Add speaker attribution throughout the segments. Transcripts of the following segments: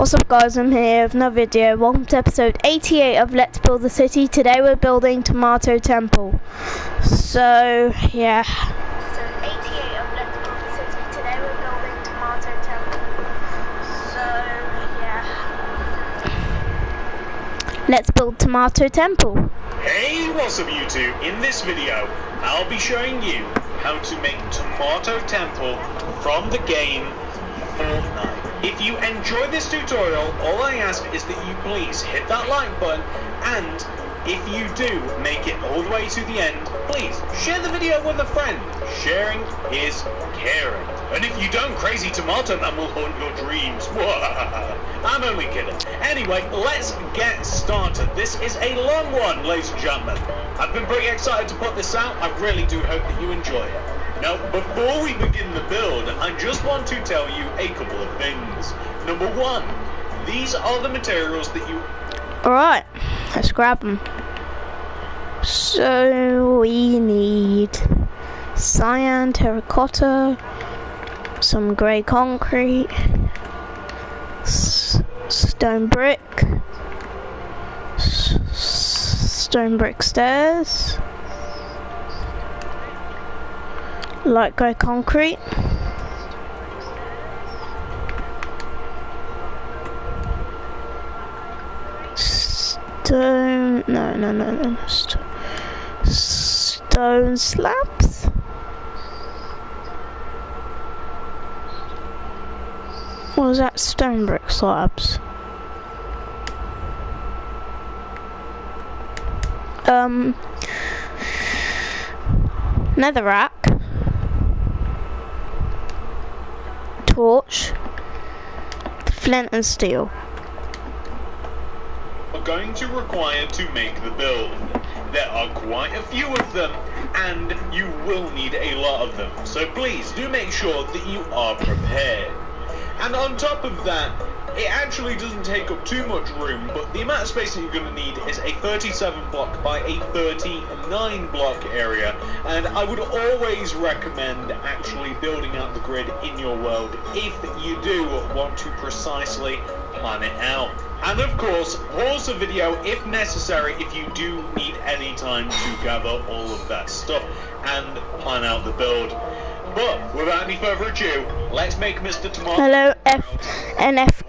Speaker 1: What's up guys, I'm here with another video. Welcome to episode 88 of Let's Build the City. Today we're building Tomato Temple. So, yeah. Episode 88 of Let's Build the City. Today we're building Tomato Temple. So, yeah. Let's build Tomato Temple.
Speaker 2: Hey, what's up YouTube? In this video, I'll be showing you how to make Tomato Temple from the game Fortnite. If you enjoy this tutorial, all I ask is that you please hit that like button, and if you do make it all the way to the end, please share the video with a friend. Sharing is caring. And if you don't, Crazy Tomato Man will haunt your dreams. I'm only kidding. Anyway, let's get started. This is a long one, ladies and gentlemen. I've been pretty excited to put this out. I really do hope that you enjoy it. Now, before we begin the build, I just want to tell you a couple of things. Number one, these are the materials that you...
Speaker 1: Alright, let's grab them. So, we need cyan, terracotta, some grey concrete, stone brick stairs, light grey concrete, stone slabs, what was that? Stone brick slabs. Netherrack, torch, flint and steel.
Speaker 2: Are going to require to make the build. There are quite a few of them, and you will need a lot of them. So please do make sure that you are prepared. And on top of that, it actually doesn't take up too much room, but the amount of space that you're going to need is a 37 block by a 39 block area, and I would always recommend actually building out the grid in your world if you do want to precisely plan it out. And of course, pause the video if necessary if you do need any time to gather all of that stuff and plan out the build. But without any further ado, let's make Mr. Tomato.
Speaker 1: Hello, FNF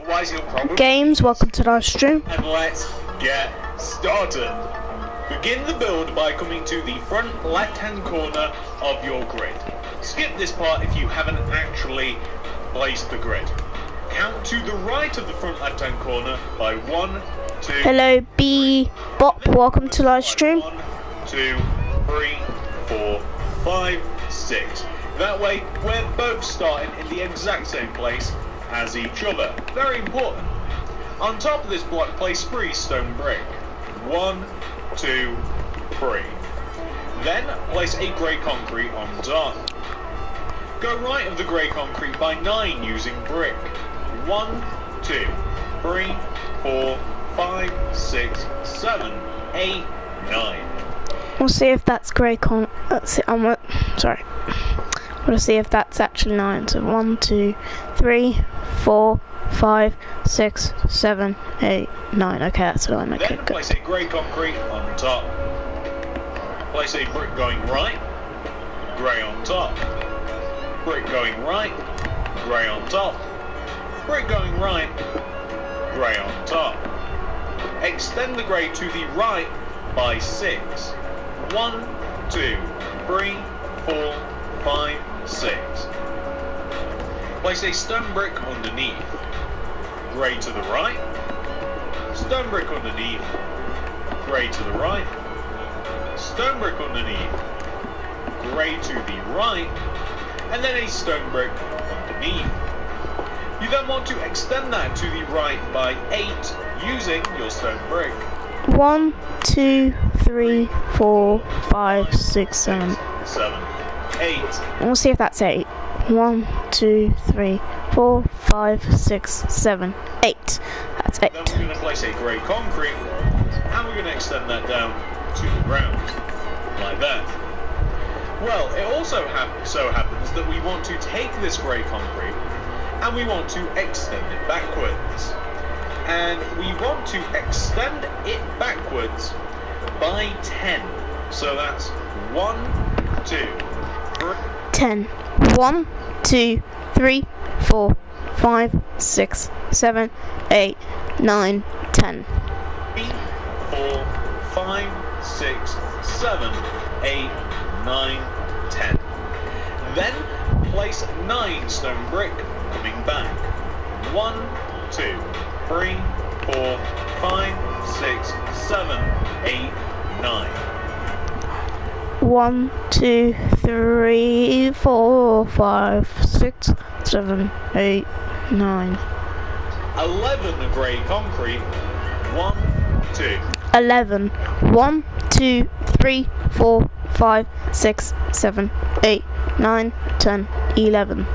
Speaker 1: Games. Welcome to live stream.
Speaker 2: And let's get started. Begin the build by coming to the front left-hand corner of your grid. Skip this part if you haven't actually placed the grid. Count to the right of the front left-hand corner by 1, 2.
Speaker 1: Hello, B Bop. Welcome to live stream.
Speaker 2: 1, 2, 3, 4, 5, 6. That way, we're both starting in the exact same place as each other. Very important. On top of this block, place 3 stone brick. 1, 2, 3. Then, place a grey concrete on top. Go right of the grey concrete by 9 using brick. 1, 2, 3, 4, 5, 6, 7, 8, 9.
Speaker 1: We'll see if that's grey sorry. We'll see if that's actually 9. So 1, 2, 3, 4, 5, 6, 7, 8, 9. Okay, that's what I make.
Speaker 2: Then place a grey concrete on top. Place a brick going right. Grey on top. Brick going right. Grey on top. Brick going right. Grey on top. Extend the grey to the right by 6. 1, 2, 3, 4, 5, 6. Place a stone brick underneath. Grey to the right. Stone brick underneath. Grey to the right. Stone brick underneath. Grey to the right. And then a stone brick underneath. You then want to extend that to the right by 8 using your stone brick.
Speaker 1: 1, 2, 3, 4, 5, 6, 7.
Speaker 2: 8.
Speaker 1: And we'll see if that's 8. 1, 2, 3, 4, 5, 6, 7, 8. That's 8.
Speaker 2: Then we're going to place a grey concrete, and we're going to extend that down to the ground, like that. Well, it also so happens that we want to take this grey concrete and we want to extend it backwards. And we want to extend it backwards by 10. So that's 1, 2, 3.
Speaker 1: 10. 1, 2, 3, 4, 5, 6, 7, 8, 9, 10.
Speaker 2: 3, 4, 5, 6, 7, 8, 9, 10. Then place 9 stone brick coming back. 1, 2, 3, 4, 5, 6, 7, 8, 9.
Speaker 1: 1, 2, 3, 4, 5, 6, 7, 8, 9.
Speaker 2: 11 grey concrete. 1, 2.
Speaker 1: 11. 1, 2, 3, 4, 5, 6, 7, 8, 9, 10, 11.
Speaker 2: 3,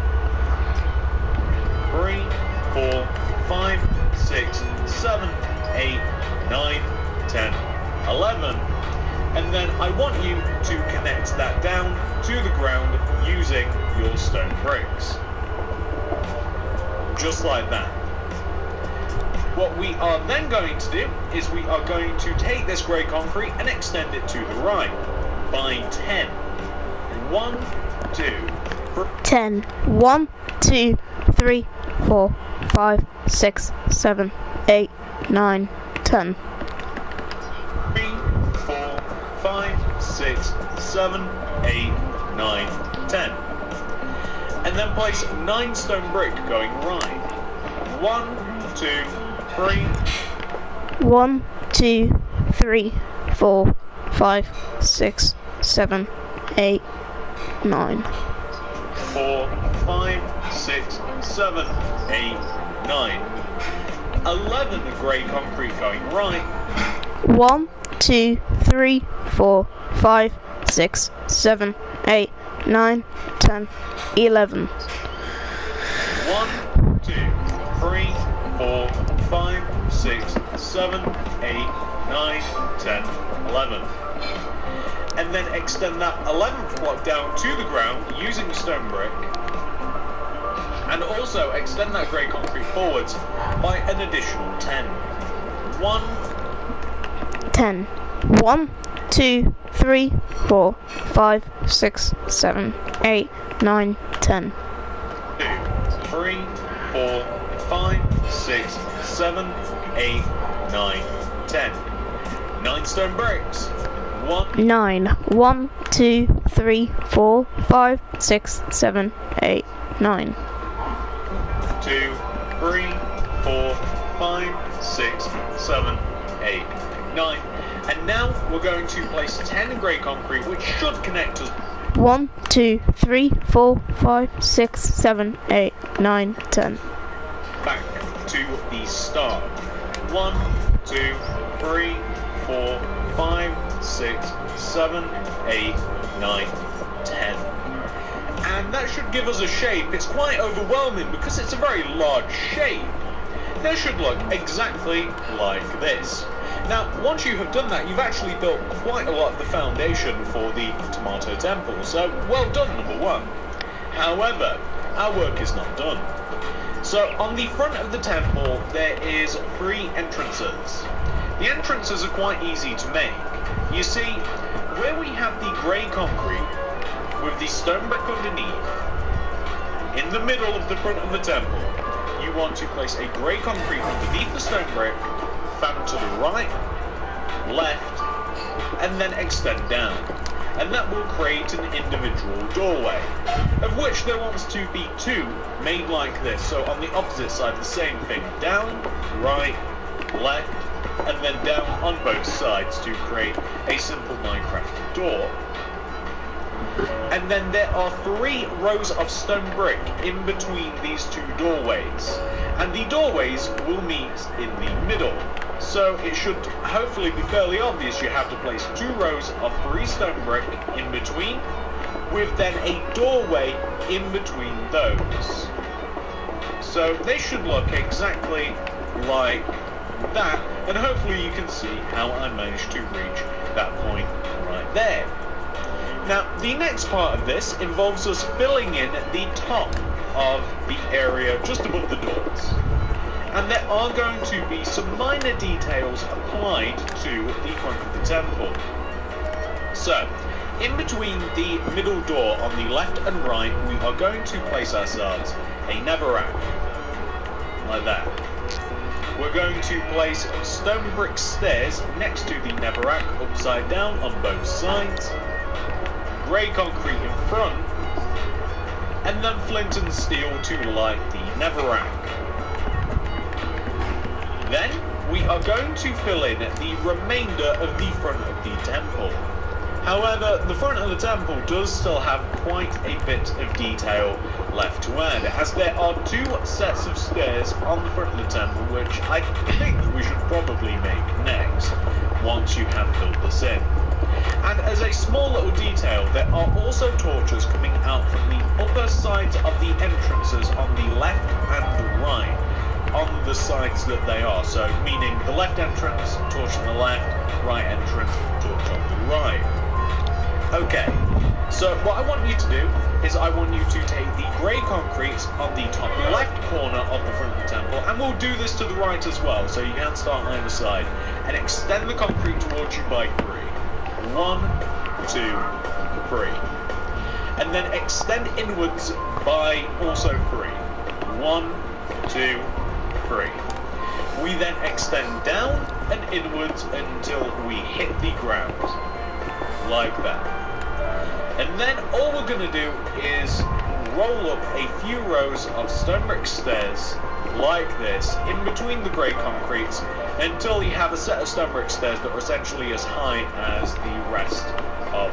Speaker 2: 4, 5, 6, 7, 8, 9, 10, 11. And then I want you to connect that down to the ground using your stone bricks. Just like that. What we are then going to do is we are going to take this grey concrete and extend it to the right by 10. 1, 2, 3.
Speaker 1: 10. 1, 2, 3, 4, 5, 6, 7, 8, 9, 10.
Speaker 2: 3, 4, 5, 6, 7, 8, 9, 10. And then place 9 stone brick going right. 1, 2, 3.
Speaker 1: 1, 2, 3, 4, 5, 6, 7, 8, 9.
Speaker 2: 4, 5, 6, 7, 8, 9. 11 grey concrete going right.
Speaker 1: 1, 2, 3, 4, 5, 6, 7, 8, 9, 10, 11.
Speaker 2: 1, 2, 3, 4, 5, 6, 7, 8, 9, 10, 11. And then extend that 11th block down to the ground using stone brick. And also extend that grey concrete forwards by an additional 10. 1,
Speaker 1: 10. 1, 2, 3, 4, 5, 6, 7, 8, 9, 10.
Speaker 2: 2, 3, 4, 5, 6, 7, 8, 9, 10. 9 stone bricks. 1,
Speaker 1: 9. 1, 2, 3, 4, 5, 6, 7, 8, 9.
Speaker 2: 2, 3, 4, 5, 6, 7, 8, 9. And now we're going to place 10 grey concrete, which should connect us
Speaker 1: 1, 2, 3, 4, 5, 6, 7, 8, 9, 10.
Speaker 2: back to the start. 1, 2, 3, 4, 5, 6, 7, 8, 9, 10. And that should give us a shape. It's quite overwhelming because it's a very large shape. That should look exactly like this. Now, once you have done that, you've actually built quite a lot of the foundation for the Tomato Temple, so well done, number 1. However, our work is not done. So, on the front of the temple, there is 3 entrances. The entrances are quite easy to make. You see, where we have the grey concrete with the stone brick underneath, in the middle of the front of the temple, you want to place a grey concrete underneath the stone brick, fan to the right, left, and then extend down. And that will create an individual doorway, of which there wants to be 2 made like this. So on the opposite side, the same thing. Down, right, left, and then down on both sides to create a simple Minecraft door. And then there are 3 rows of stone brick in between these 2 doorways. And the doorways will meet in the middle. So it should hopefully be fairly obvious you have to place 2 rows of 3 stone brick in between, with then a doorway in between those. So they should look exactly like that, and hopefully you can see how I managed to reach that point right there. Now, the next part of this involves us filling in the top of the area just above the doors. And there are going to be some minor details applied to the front of the temple. So, in between the middle door on the left and right, we are going to place ourselves a netherrack, like that. We're going to place stone brick stairs next to the netherrack, upside down on both sides, grey concrete in front, and then flint and steel to light the netherrack. Then we are going to fill in the remainder of the front of the temple. However, the front of the temple does still have quite a bit of detail left to add, as there are two sets of stairs on the front of the temple, which I think we should probably make next, once you have filled this in. And as a small little detail, there are also torches coming out from the upper sides of the entrances on the left and right, on the sides that they are. So, meaning the left entrance, torch on the left, right entrance, torch on the right. Okay, so what I want you to do is I want you to take the grey concrete on the top left corner of the front of the temple, and we'll do this to the right as well, so you can start on either side, and extend the concrete towards you by 3. 1, 2, 3. And then extend inwards by also 3. 1, 2, 3. We then extend down and inwards until we hit the ground, like that. And then all we're going to do is roll up a few rows of stone brick stairs like this in between the grey concretes until you have a set of stone brick stairs that are essentially as high as the rest of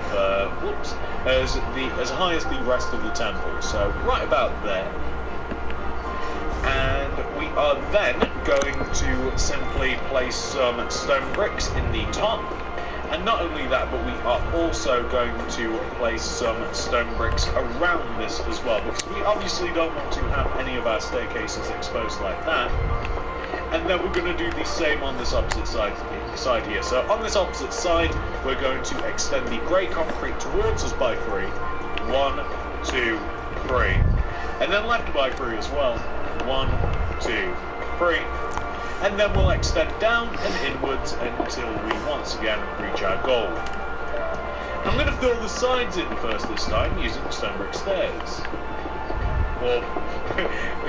Speaker 2: as high as the rest of the temple. So right about there. And we are then going to simply place some stone bricks in the top. And not only that, but we are also going to place some stone bricks around this as well, because we obviously don't want to have any of our staircases exposed like that. And then we're going to do the same on this opposite side here. So on this opposite side, we're going to extend the grey concrete towards us by 3. 1, 2, 3. And then left by 3 as well. 1, 2, 3. And then we'll extend down and inwards until we once again reach our goal. I'm going to fill the sides in first this time using stone brick stairs. Or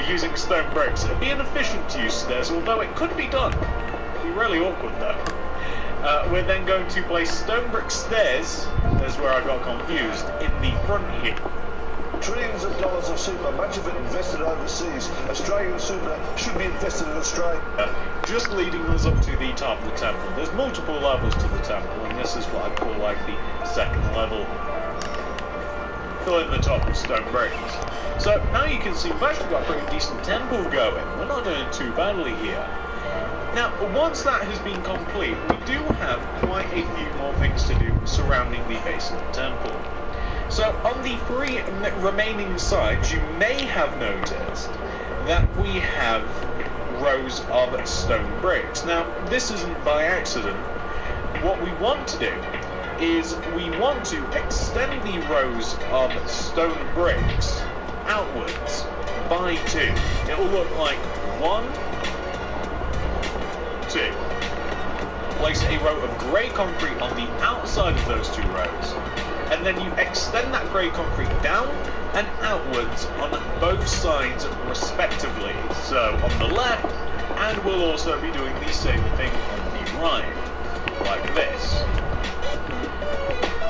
Speaker 2: using stone bricks. It'd be inefficient to use stairs, although it could be done. It'd be really awkward though. We're then going to place stone brick stairs, that's where I got confused, in the front here.
Speaker 3: Trillions of dollars of super, much of it invested overseas. Australian super should be invested in Australia.
Speaker 2: Just leading us up to the top of the temple. There's multiple levels to the temple, and this is what I call like the second level. Filling the top with stone bricks. So now you can see we've actually got a pretty decent temple going. We're not doing too badly here. Now, once that has been complete, we do have quite a few more things to do surrounding the base of the temple. So, on the 3 remaining sides, you may have noticed that we have rows of stone bricks. Now, this isn't by accident. What we want to do is we want to extend the rows of stone bricks outwards by 2. It will look like 1, 2. Place a row of grey concrete on the outside of those 2 rows. And then you extend that grey concrete down and outwards on both sides respectively. So on the left, and we'll also be doing the same thing on the right, like this.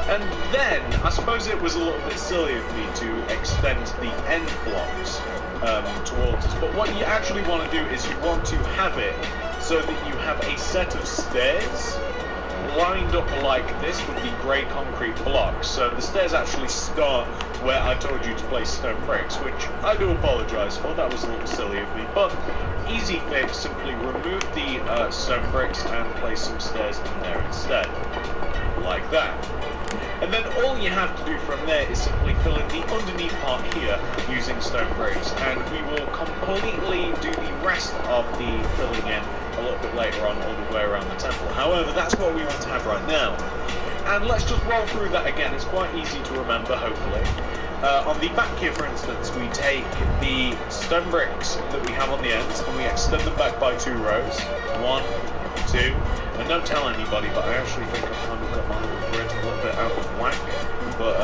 Speaker 2: And then, I suppose it was a little bit silly of me to extend the end blocks towards us, but what you actually want to do is you want to have it so that you have a set of stairs lined up like this with the grey concrete blocks. So the stairs actually start where I told you to place stone bricks, which I do apologise for, that was a little silly of me, but easy fix, simply remove the stone bricks and place some stairs in there instead, like that. And then all you have to do from there is simply fill in the underneath part here using stone bricks, and we will completely do the rest of the filling in a little bit later on all the way around the temple. However, that's what we want to have right now. And let's just roll through that again. It's quite easy to remember, hopefully. On the back here, for instance, we take the stone bricks that we have on the ends and we extend them back by 2 rows. 1, 2, and don't tell anybody, but I actually think I've kind of got my little grid a little bit out of whack, but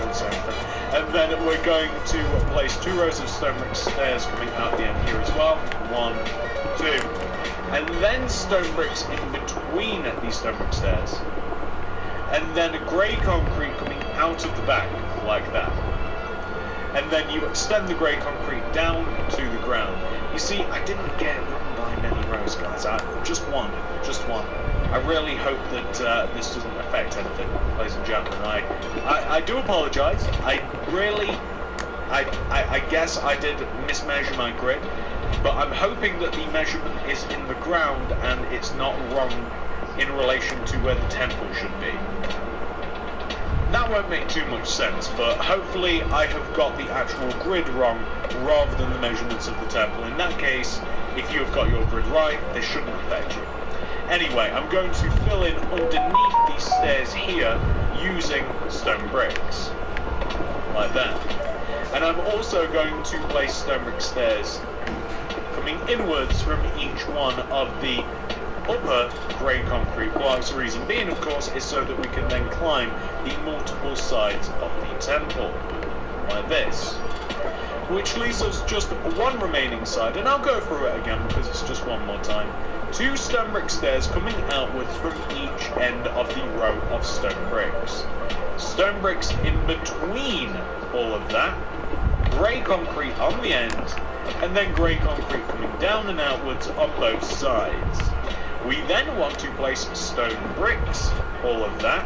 Speaker 2: don't say anything. And then we're going to place 2 rows of stone brick stairs coming out the end here as well. 1, 2, and then stone bricks in between these stone brick stairs. And then grey concrete coming out of the back, like that. And then you extend the grey concrete down to the ground. You see, I didn't get run by many rows, guys. Just one. I really hope that this doesn't affect anything, ladies and gentlemen. I do apologise. I guess I did mismeasure my grid, but I'm hoping that the measurement is in the ground and it's not wrong in relation to where the temple should be. That won't make too much sense, but hopefully I have got the actual grid wrong rather than the measurements of the temple. In that case, if you have got your grid right, this shouldn't affect you. Anyway, I'm going to fill in underneath these stairs here using stone bricks, like that. And I'm also going to place stone brick stairs coming inwards from each one of the upper grey concrete blocks. The reason being, of course, is so that we can then climb the multiple sides of the temple, like this. Which leaves us just one remaining side, and I'll go through it again because it's just one more time. 2 stone brick stairs coming outwards from each end of the row of stone bricks. Stone bricks in between all of that. Grey concrete on the end, and then grey concrete coming down and outwards on both sides. We then want to place stone bricks, all of that,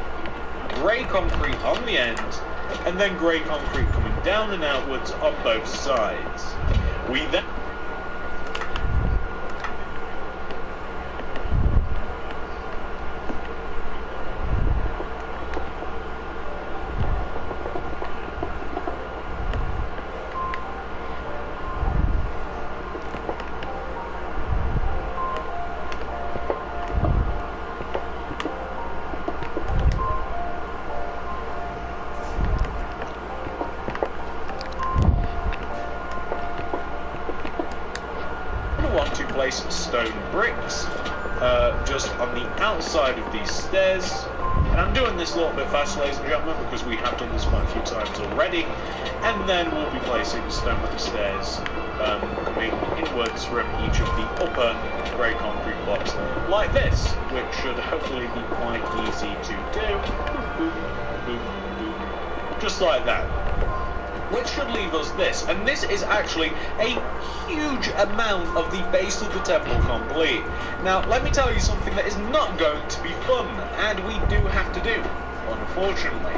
Speaker 2: grey concrete on the end, and then grey concrete coming down and outwards on both sides. We then want to place stone bricks just on the outside of these stairs. And I'm doing this a little bit fast, ladies and gentlemen, because we have done this quite a few times already. And then we'll be placing stone brick stairs coming inwards from each of the upper grey concrete blocks, like this, which should hopefully be quite easy to do. Boop, boop, boop, boop. Just like that. Which should leave us this, and this is actually a huge amount of the base of the temple complete. Now, let me tell you something that is not going to be fun, and we do have to do, unfortunately.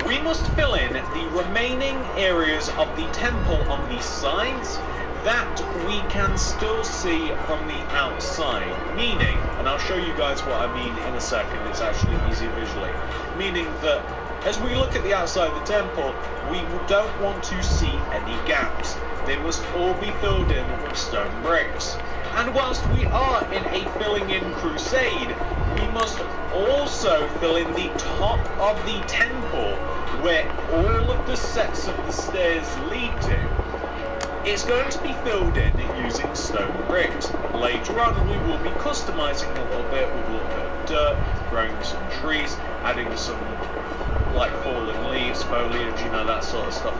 Speaker 2: We must fill in the remaining areas of the temple on the sides that we can still see from the outside. Meaning, and I'll show you guys what I mean in a second, it's actually easy visually, meaning that as we look at the outside of the temple, we don't want to see any gaps. They must all be filled in with stone bricks. And whilst we are in a filling in crusade, we must also fill in the top of the temple where all of the sets of the stairs lead to. It's going to be filled in using stone bricks. Later on we will be customizing a little bit with a little bit of dirt, growing some trees, adding some like fallen leaves, foliage, you know, that sort of stuff,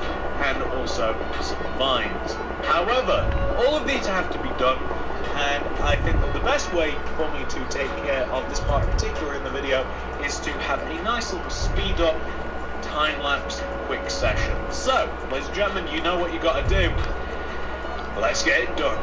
Speaker 2: and also some vines. However, all of these have to be done, and I think that the best way for me to take care of this part in particular in the video is to have a nice little speed up, time-lapse, quick session. So, ladies and gentlemen, you know what you got to do. Let's get it done.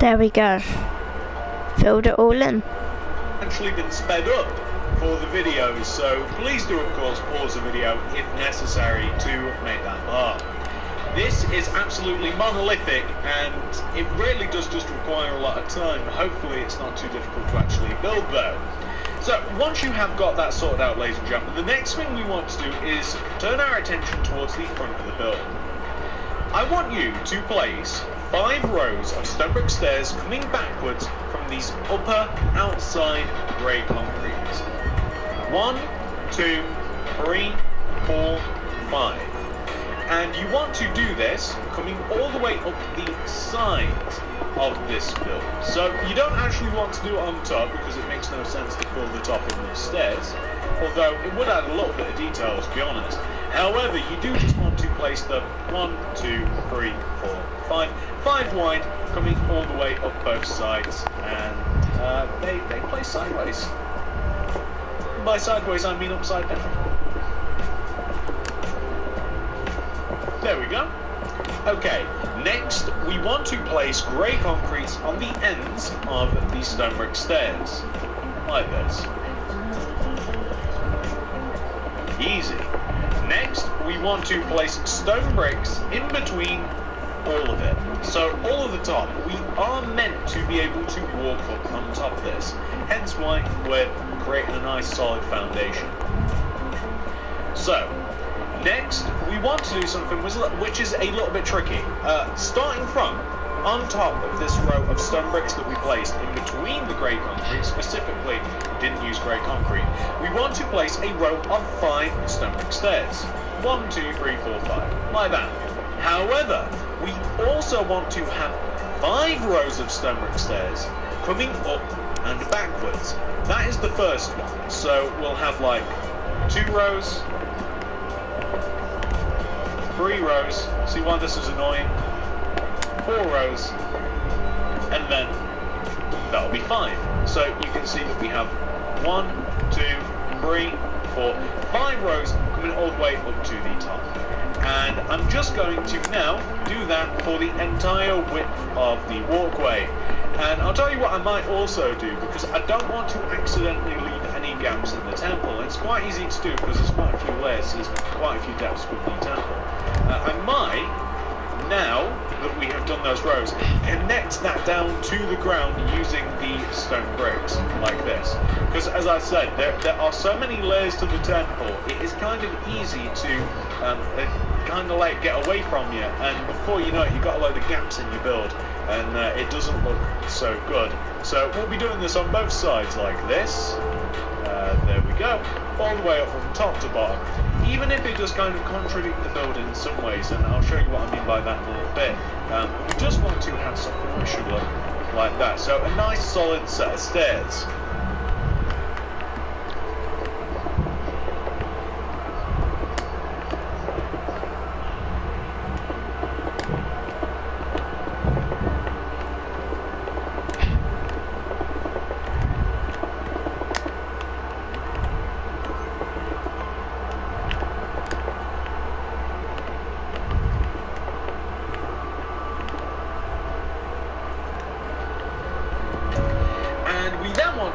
Speaker 1: There we go. Filled it all in.
Speaker 2: Actually been sped up for the videos, so please do of course pause the video if necessary to make that mark. This is absolutely monolithic and it really does just require a lot of time. Hopefully it's not too difficult to actually build though. So once you have got that sorted out, ladies and gentlemen, the next thing we want to do is turn our attention towards the front of the build. I want you to place 5 rows of stone brick stairs coming backwards from these upper outside grey concretes. 1, 2, 3, 4, 5. And you want to do this coming all the way up the sides of this build. So you don't actually want to do it on top because it makes no sense to fill the top of the stairs, although it would add a little bit of detail, to be honest. However, you do just want to place them 1, 2, 3, 4, 5, 5 wide, coming all the way up both sides, and they place sideways. By sideways, I mean upside down. There we go. Okay, next we want to place grey concrete on the ends of the stone brick stairs, like this. Easy. Next, we want to place stone bricks in between all of it. So all of the top, we are meant to be able to walk up on top of this. Hence why we're creating a nice solid foundation. So, next, we want to do something which is a little bit tricky. Starting from on top of this row of stone bricks that we placed in between the grey concrete, specifically didn't use grey concrete, we want to place a row of 5 stone brick stairs. 1, 2, 3, 4, 5, like that. However, we also want to have 5 rows of stone brick stairs coming up and backwards. That is the first one. So we'll have like 2 rows, 3 rows, see why this is annoying, 4 rows, and then that'll be 5. So you can see that we have 1, 2, 3, 4, 5 rows coming all the way up to the top. And I'm just going to now do that for the entire width of the walkway. And I'll tell you what I might also do, because I don't want to accidentally leave any gaps in the temple. It's quite easy to do because there's quite a few layers, there's quite a few depths with the temple. I might, now that we have done those rows, connect that down to the ground using the stone bricks, like this. Because as I said, there are so many layers to the temple, it is kind of easy to kind of like get away from you, and before you know it, you've got a load of gaps in your build, and it doesn't look so good. So we'll be doing this on both sides like this. There we go, all the way up from top to bottom, even if it does kind of contradict the build in some ways, and I'll show you what I mean by that in a little bit. We just want to have something that should look like that. So a nice solid set of stairs.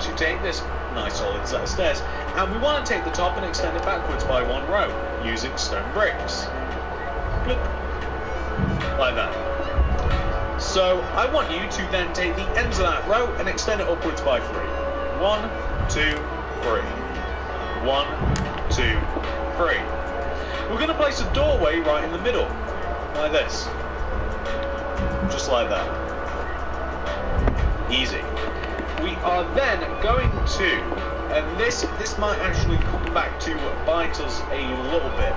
Speaker 2: To take this nice solid set of stairs, and we want to take the top and extend it backwards by 1 row using stone bricks. Good. Like that. So I want you to then take the ends of that row and extend it upwards by 3. 1, 2, 3. 1, 2, 3. We're going to place a doorway right in the middle, like this. Just like that. Easy. We are then going to, and this might actually come back to bite us a little bit,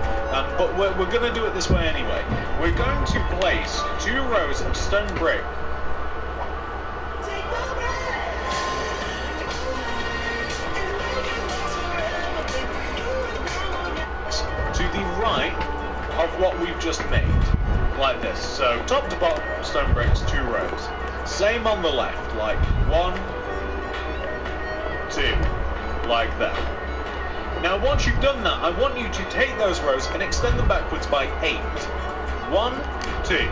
Speaker 2: but we're going to do it this way anyway. We're going to place 2 rows of stone brick to the right of what we've just made, like this. So top to bottom, stone bricks, 2 rows. Same on the left, like 1, 2, like that. Now once you've done that, I want you to take those rows and extend them backwards by 8. 1, 2.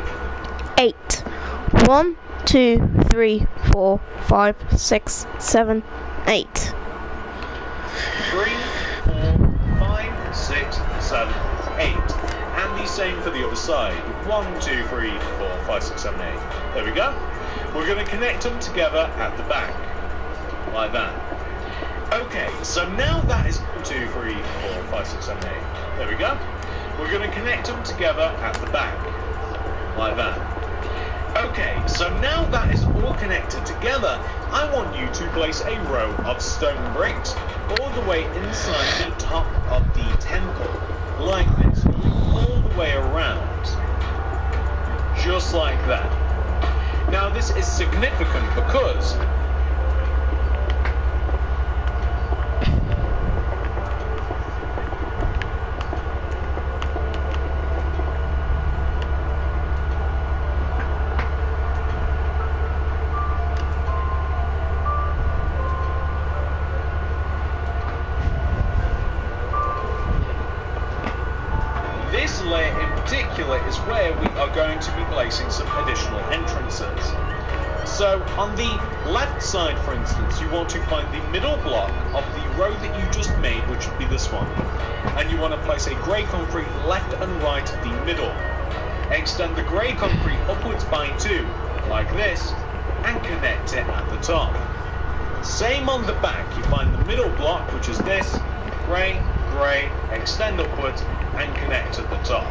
Speaker 1: 8. 1, 2, 3, 4, 5, 6, 7, 8.
Speaker 2: 3, 4, 5, 6, 7, 8. And the same for the other side. 1, 2, 3, 4, 5, 6, 7, 8. There we go. We're going to connect them together at the back. Like that. Okay, so now that is 1, 2, 3, 4, 5, 6, 7, 8. There we go. We're going to connect them together at the back. Like that. Okay, so now that is all connected together, I want you to place a row of stone bricks all the way inside the top of the temple. Like this. All the way around. Just like that. Now this is significant because this layer in particular is where we are going to be placing some additional entrances. So on the left side, for instance, you want to find the middle block of the row that you just made, which would be this one. And you want to place a grey concrete left and right of the middle. Extend the grey concrete upwards by 2, like this, and connect it at the top. Same on the back, you find the middle block, which is this, grey, grey, extend upwards, and connect at the top.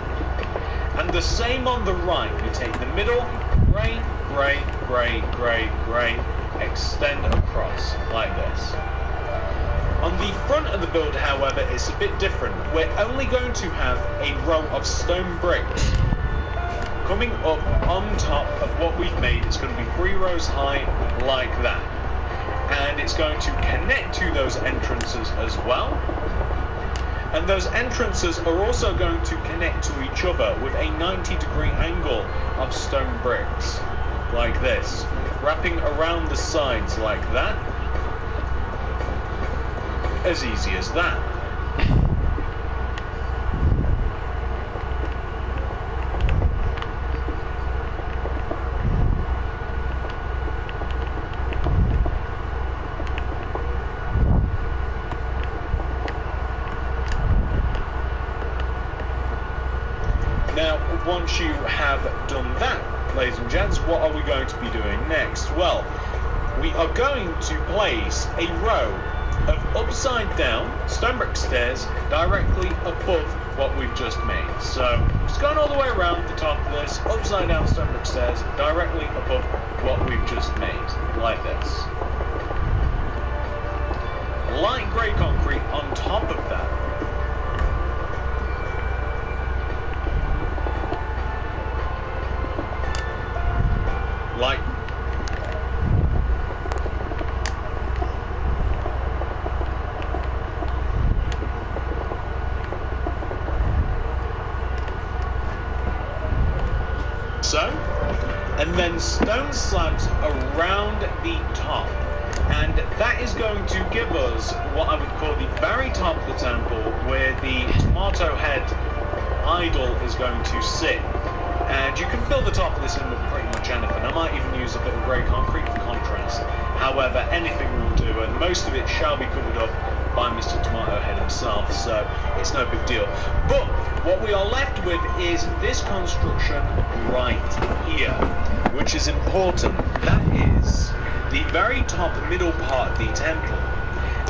Speaker 2: And the same on the right, you take the middle, grey, grey, grey, grey, grey, extend across, like this. On the front of the build, however, it's a bit different. We're only going to have a row of stone bricks coming up on top of what we've made. It's going to be 3 rows high, like that. And it's going to connect to those entrances as well. And those entrances are also going to connect to each other with a 90-degree angle of stone bricks, like this, wrapping around the sides like that. As easy as that. Now, once you have done that, ladies and gents, what are we going to be doing next? Well, we are going to place a row of upside down stone brick stairs directly above what we've just made. So, just going all the way around the top of this, upside down stone brick stairs directly above what we've just made, like this. Light grey concrete on top of that. Like so, and then stone slabs around the top, and that is going to give us what I would call the very top of the temple, where the tomato head idol is going to sit. And you can fill the top of this in with pretty much anything. I might even use a bit of grey concrete for contrast. However, anything will do, and most of it shall be covered up by Mr. Tomato Head himself, so it's no big deal. But what we are left with is this construction right here, which is important. That is the very top middle part of the temple.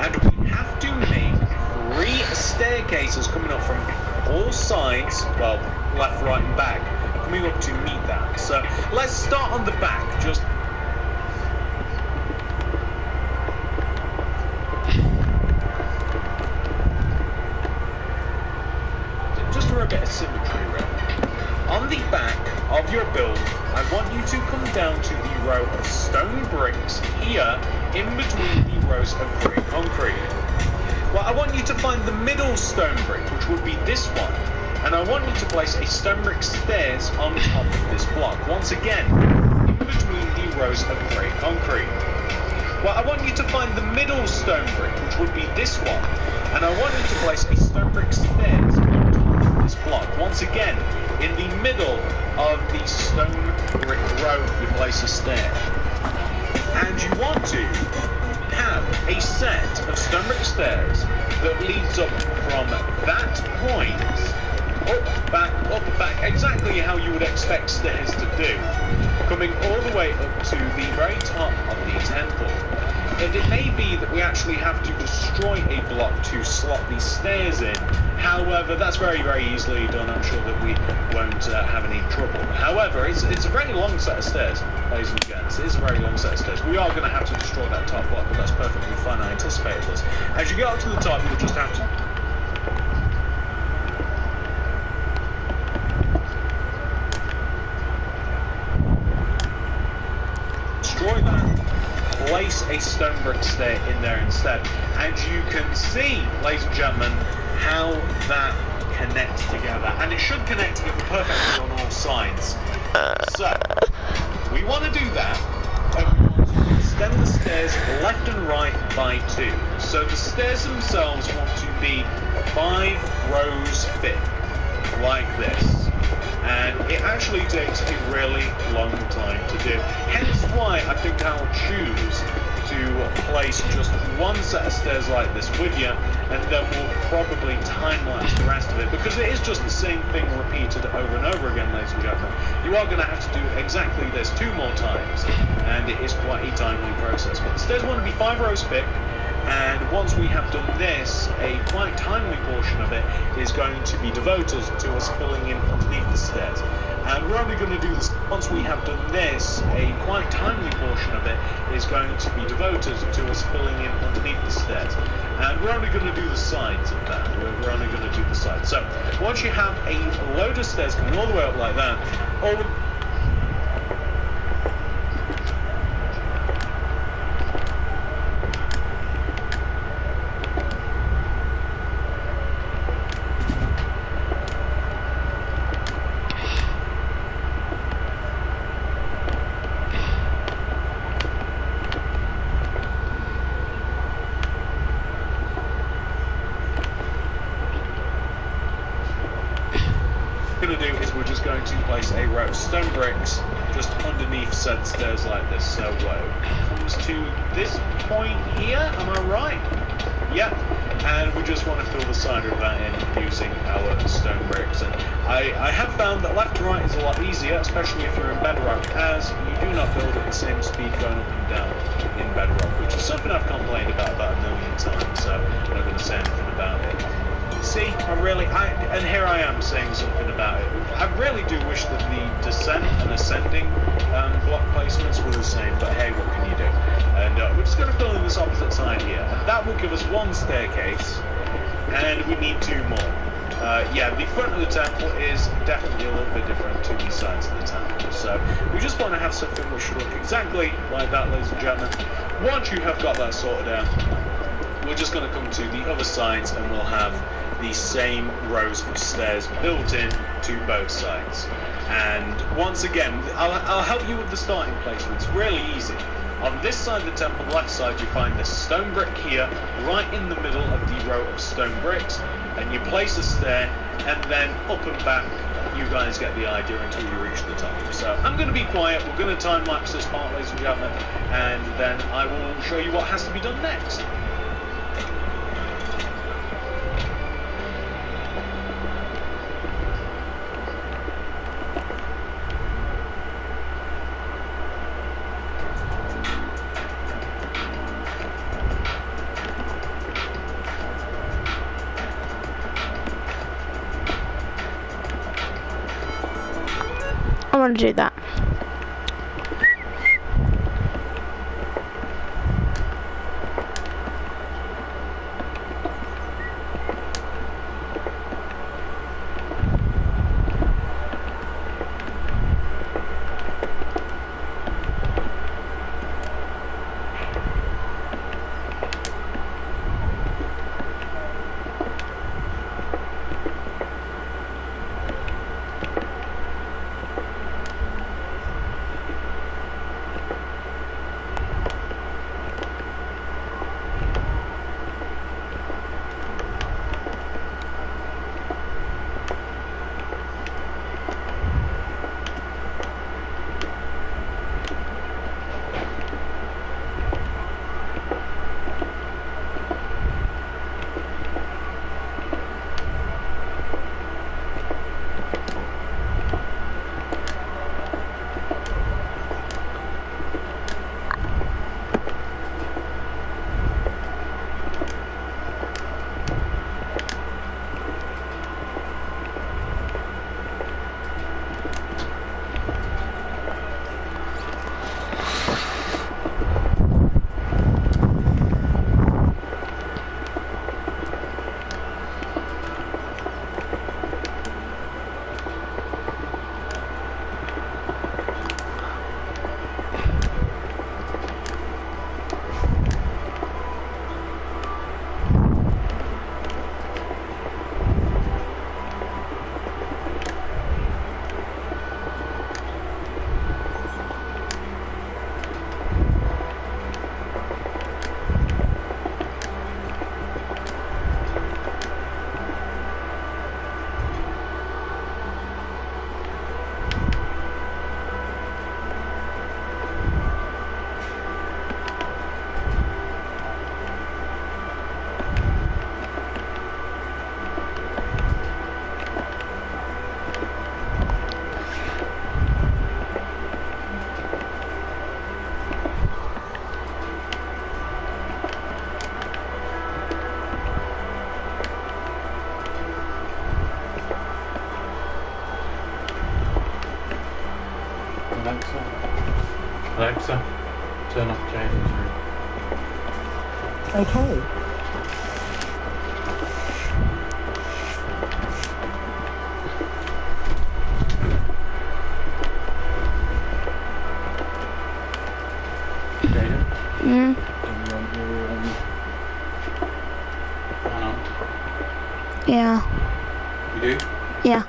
Speaker 2: And we have to make 3 staircases coming up from all sides, well, left, right and back, coming up to meet that. So let's start on the back. Just for a bit of symmetry, really. On the back of your build, I want you to come down to the row of stone bricks here, in between the rows of grey concrete. Well, I want you to find the middle stone brick, which would be this one. And I want you to place a stone brick stairs on top of this block. Once again, in between the rows of grey concrete. Well, I want you to find the middle stone brick, which would be this one. And I want you to place a stone brick stairs on top of this block. Once again, in the middle of the stone brick row, you place a stair. And you want to have a set of stone brick stairs that leads up from that point up, back, exactly how you would expect stairs to do, coming all the way up to the very top of the temple. And it may be that we actually have to destroy a block to slot these stairs in. However, that's very, very easily done. I'm sure that we won't have any trouble. However, it's a very long set of stairs, ladies and gents. It is a very long set of stairs. We are going to have to destroy that top block, but that's perfectly fine. I anticipated this. As you get up to the top, you'll just have to destroy that. Place a stone brick stair in there instead, and you can see, ladies and gentlemen, how that connects together, and it should connect together perfectly on all sides. So we want to do that, and we want to extend the stairs left and right by 2. So the stairs themselves want to be 5 rows thick, like this. And it actually takes a really long time to do. Hence why I think I'll choose to place just one set of stairs like this with you, and then we'll probably time-lapse the rest of it, because it is just the same thing repeated over and over again, ladies and gentlemen. You are going to have to do exactly this 2 more times, and it is quite a timely process. But the stairs want to be 5 rows thick, and once we have done this, a quite timely portion of it is going to be devoted to us filling in underneath the stairs. And we're only going to do this, once we have done this, a quite timely portion of it is going to be devoted to us filling in underneath the stairs. And we're only going to do the sides of that. We're only going to do the sides. So, once you have a load of stairs coming all the way up like that, all the going to do is we're just going to place a row of stone bricks just underneath said stairs like this. So it comes to this point here, am I right? Yep. And we just want to fill the side of that in using our stone bricks. And I have found that left to right is a lot easier, especially if you're in bedrock, as you do not build at the same speed going up and down in bedrock, which is something I've complained about a million times, so I'm not going to say anything about it. See, and here I am saying something about it. I really do wish that the descent and ascending block placements were the same, but hey, what can you do? And we're just going to fill in this opposite side here, and that will give us 1 staircase, and we need 2 more. Yeah, the front of the temple is definitely a little bit different to the sides of the temple, so we just want to have something which should look exactly like that, ladies and gentlemen. Once you have got that sorted out, we're just going to come to the other sides, and we'll have the same rows of stairs built in to both sides. And once again, I'll help you with the starting placement. It's really easy. On this side of the temple, the left side, you find this stone brick here, right in the middle of the row of stone bricks, and you place a stair, and then up and back. You guys get the idea until you reach the top. So I'm going to be quiet. We're going to time lapse this part, ladies and gentlemen, and then I will show you what has to be done next.
Speaker 1: I want to do that.
Speaker 4: Alexa, turn off Jaden's room.
Speaker 5: Okay.
Speaker 4: Jaden?
Speaker 1: Mm.
Speaker 4: Do you want your fan on?
Speaker 1: Yeah.
Speaker 4: You do?
Speaker 1: Yeah.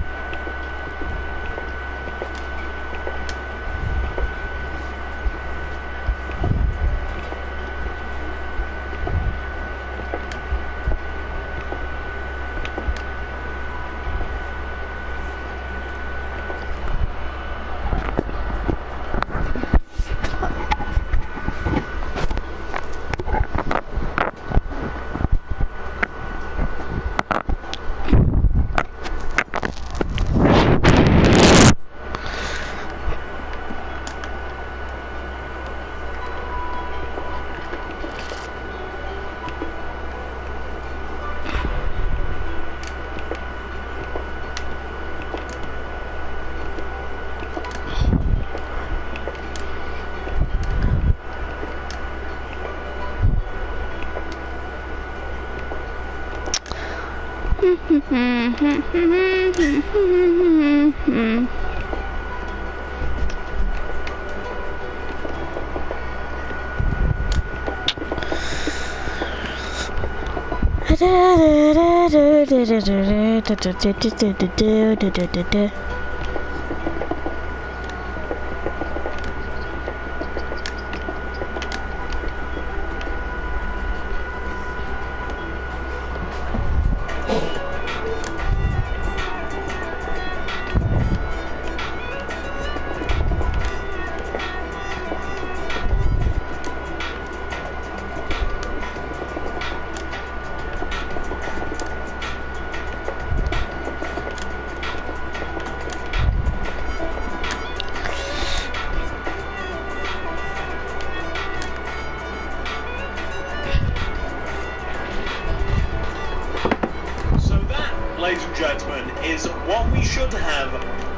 Speaker 2: Ladies and gentlemen, is what we should have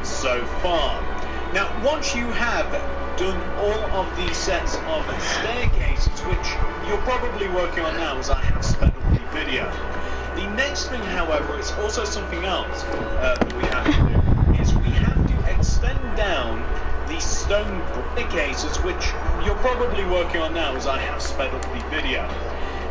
Speaker 2: so far. Now, once you have done all of these sets of staircases, which you're probably working on now as I have sped up the video, the next thing, however, is also something else that we have to do, is we have to extend down the stone staircases, which you're probably working on now as I have sped up the video.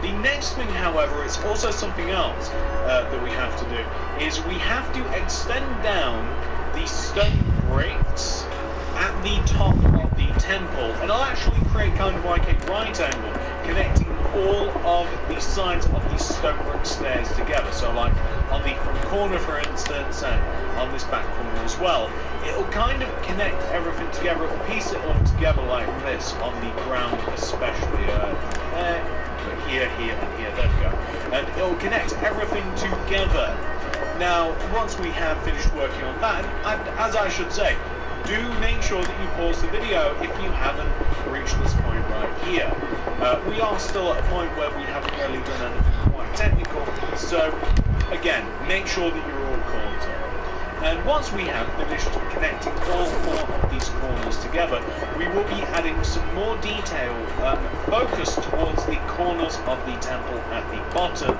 Speaker 2: The next thing, however, is also something else that we have to do, is we have to extend down the stone bricks at the top of the temple. It'll actually create kind of like a right angle, connecting all of the sides of the stone brick stairs together. So like on the front corner, for instance, and on this back corner as well. It'll kind of connect everything together. It'll piece it all together like this on the ground, especially here, and here. There we go. And it'll connect everything together. Now, once we have finished working on that, as I should say, do make sure that you pause the video if you haven't reached this point right here. We are still at a point where we haven't really done anything quite technical, so again, make sure that you're all caught up. And once we have finished connecting all four of these corners together, we will be adding some more detail focused towards the corners of the temple at the bottom.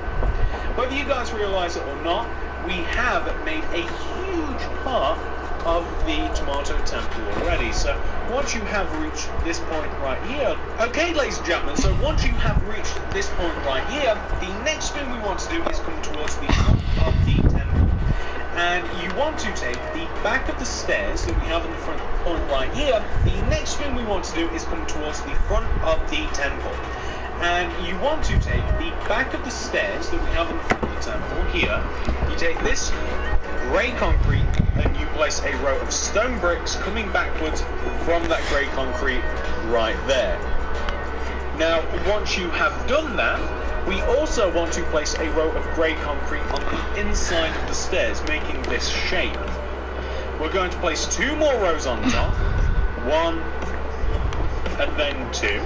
Speaker 2: Whether you guys realise it or not, we have made a huge part of the Tomato Temple already. So once you have reached this point right here, okay, ladies and gentlemen, so once you have reached this point right here, the next thing we want to do is come towards the front of the temple. And you want to take the back of the stairs that we have in the front point right here. The next thing we want to do is come towards the front of the temple. And you want to take the back of the stairs that we have in the front of the temple here. You take this grey concrete and you place a row of stone bricks coming backwards from that grey concrete right there. Now, once you have done that, we also want to place a row of grey concrete on the inside of the stairs, making this shape. We're going to place two more rows on top, one, and then two.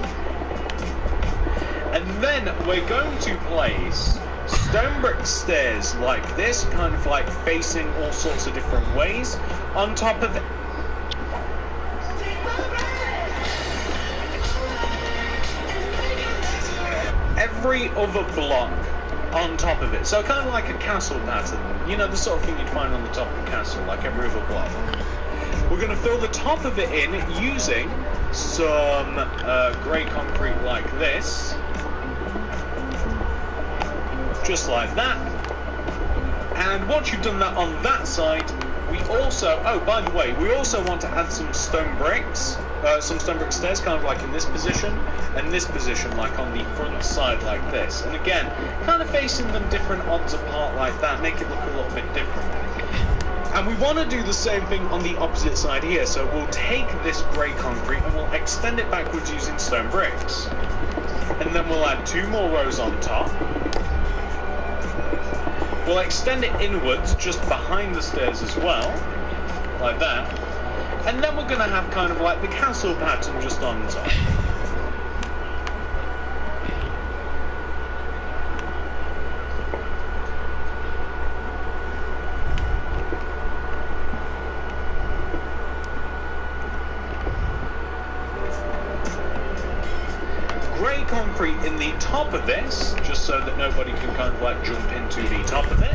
Speaker 2: And then we're going to place stone brick stairs like this, kind of like facing all sorts of different ways, on top of it. every other block on top of it. So kind of like a castle pattern. You know, the sort of thing you'd find on the top of a castle, like every other block. We're going to fill the top of it in using some grey concrete like this. Just like that. And once you've done that on that side, we also, oh, by the way, we also want to add some stone bricks, some stone brick stairs, kind of like in this position, and this position, like on the front side, like this. And again, kind of facing them different odds apart like that, make it look a little bit different. And we want to do the same thing on the opposite side here, so we'll take this grey concrete and we'll extend it backwards using stone bricks. And then we'll add 2 more rows on top. We'll extend it inwards, just behind the stairs as well, like that. And then we're going to have kind of like the castle pattern just on top. Grey concrete in the top of this, just so that nobody can kind of like jump into the top of it.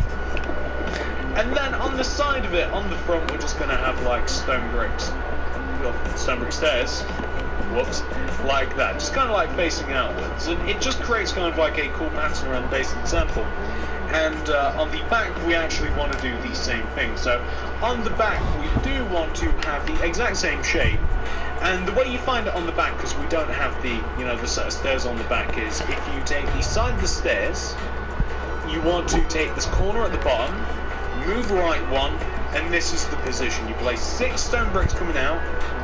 Speaker 2: And then on the side of it, on the front, we're just going to have like stone bricks. Well, stone brick stairs. Whoops. Like that. Just kind of like facing outwards. And it just creates kind of like a cool pattern around the base of the temple. And on the back, we actually want to do the same thing. So on the back, we do want to have the exact same shape. And the way you find it on the back, because we don't have the, you know, the set of stairs on the back, is if you take the side of the stairs, you want to take this corner at the bottom, move right 1, and this is the position. You place 6 stone bricks coming out.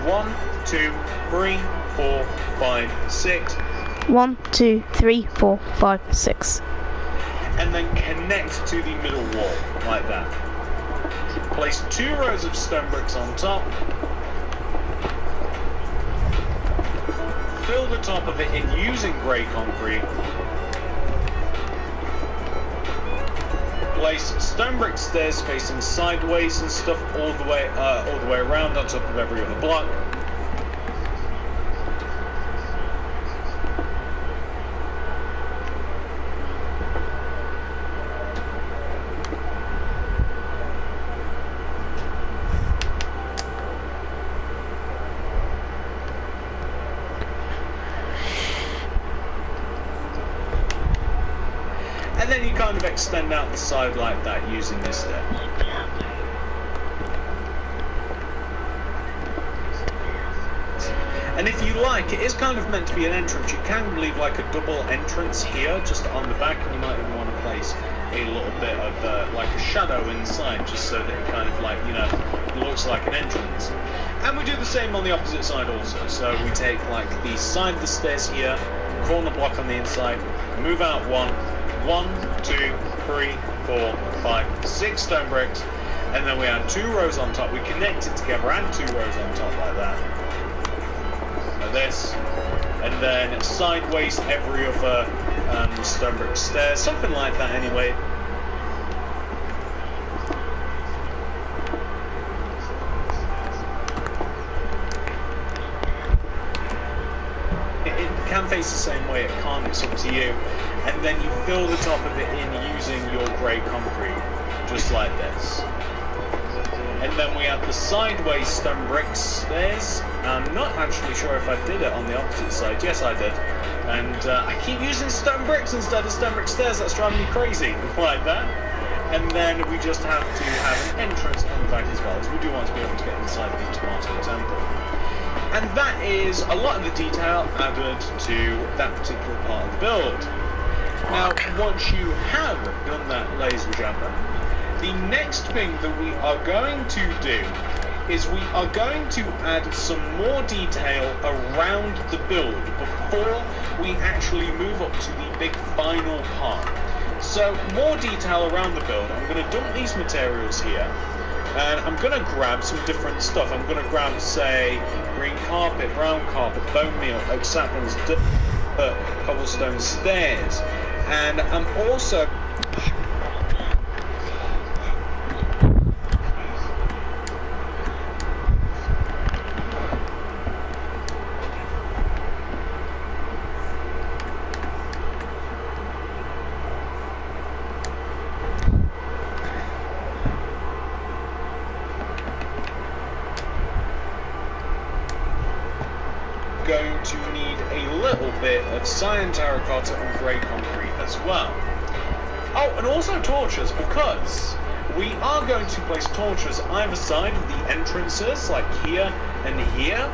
Speaker 2: 1, 2, 3, 4, 5, 6.
Speaker 1: 1, 2, 3, 4, 5, 6.
Speaker 2: And then connect to the middle wall, like that. Place 2 rows of stone bricks on top. Fill the top of it in using grey concrete. Place stone brick stairs facing sideways and stuff all the way around on top of every other block. And then you kind of extend out the side like that using this step. And if you like, it is kind of meant to be an entrance. You can leave like a double entrance here, just on the back, and you might even want to place a little bit of like a shadow inside, just so that it kind of like, you know, looks like an entrance. And we do the same on the opposite side also. So we take like the side of the stairs here, corner block on the inside, move out 1, 2, 3, 4, 5, 6 stone bricks, and then we add 2 rows on top. We connect it together, add 2 rows on top like that, like this, and then sideways every other stone brick stairs, something like that anyway. It can face the same way, it can't, it's up to you. And then you fill the top of it in using your grey concrete, just like this. And then we have the sideways stone brick stairs. I'm not actually sure if I did it on the opposite side. Yes, I did. And I keep using stone bricks instead of stone brick stairs. That's driving me crazy, like that. And then we just have to have an entrance on the back as well, as we do want to be able to get inside the Tomato Temple. And that is a lot of the detail added to that particular part of the build. Now, once you have done that, ladies and gentlemen, the next thing that we are going to do is we are going to add some more detail around the build before we actually move up to the big final part. So, more detail around the build. I'm going to dump these materials here, and I'm going to grab some different stuff. I'm going to grab, say, green carpet, brown carpet, bone meal, oak saplings, cobblestone stairs. And I'm also going to need a little bit of cyan terracotta and grey concrete as well. Oh, and also torches, because we are going to place torches either side of the entrances, like here and here.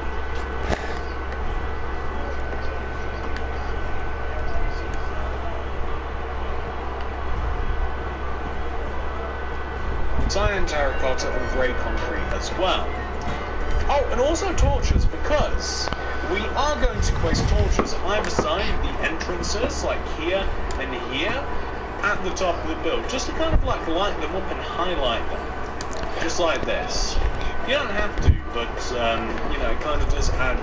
Speaker 2: Cyan terracotta and grey concrete as well. Oh, and also torches, because we are going to place torches either side of the entrances, like here and here, at the top of the build, just to kind of like light them up and highlight them, just like this. You don't have to, but you know, it kind of does add.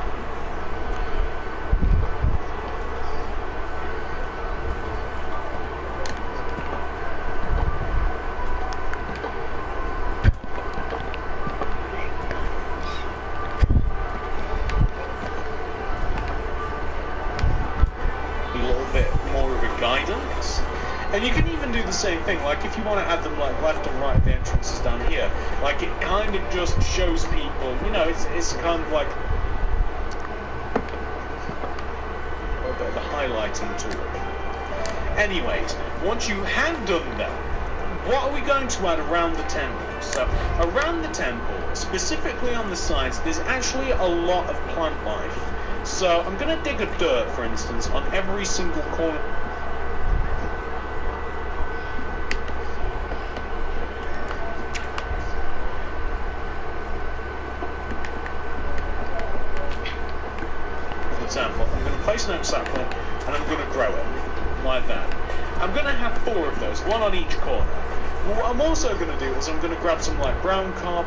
Speaker 2: And you can even do the same thing, like if you want to add them like left and right, the entrances down here, like it kind of just shows people, you know, it's kind of like a bit of a highlighting tool. Anyways, once you have done that, what are we going to add around the temple? So, around the temple, specifically on the sides, there's actually a lot of plant life. So, I'm going to dig a dirt, for instance, on every single corner. Example, I'm going to place an oak sapling and I'm going to grow it like that. I'm going to have 4 of those, one on each corner. But what I'm also going to do is I'm going to grab some like brown carp.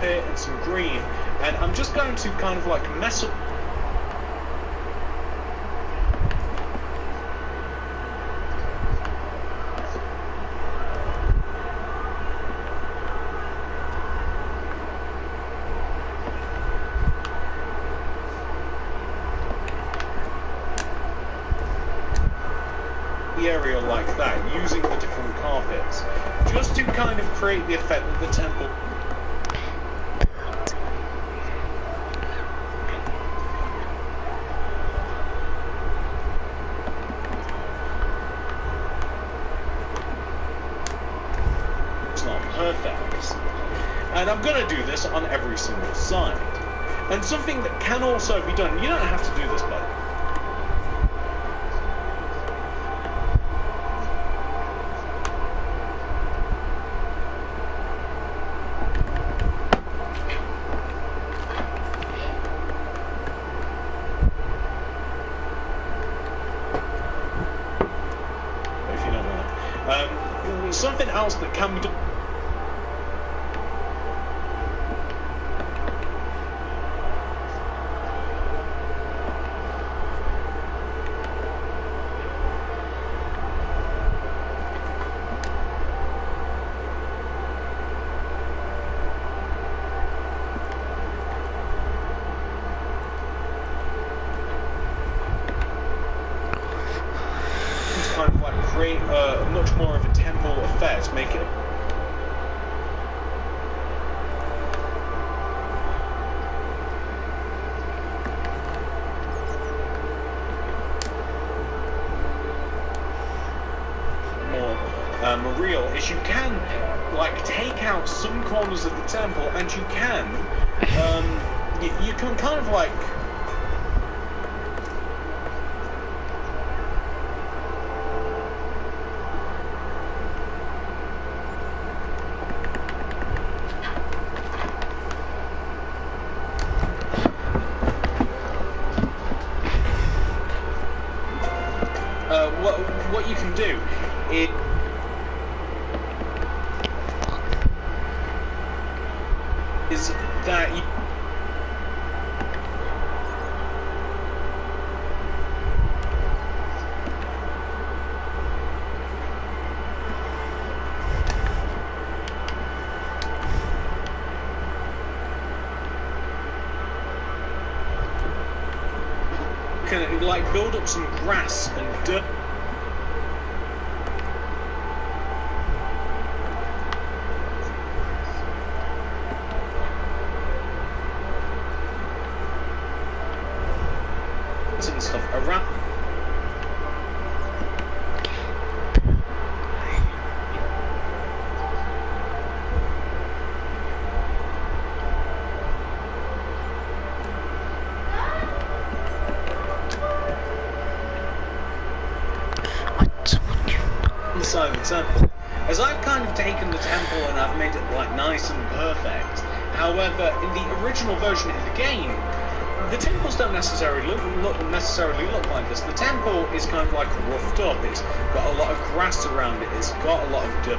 Speaker 2: And some green, and I'm just going to kind of like mess up the area like that, using the different carpets, just to kind of create the effect that the temple. Perfect. And I'm going to do this on every single side. And something that can also be done, you don't have to do this, buddy. If you don't want. Something else that can be done. Kind of like create much more of a temple effect, make it more real. Is you can like take out some corners of the temple, and you can you can kind of like what you can do is that you can like build up some grass and dirt. And stuff around. Inside the temple, as I've kind of taken the temple and I've made it like nice and perfect. However, in the original version of the game, the temples don't necessarily look like this. The temple is kind of like roughed up. It's got a lot of grass around it. It's got a lot of dirt.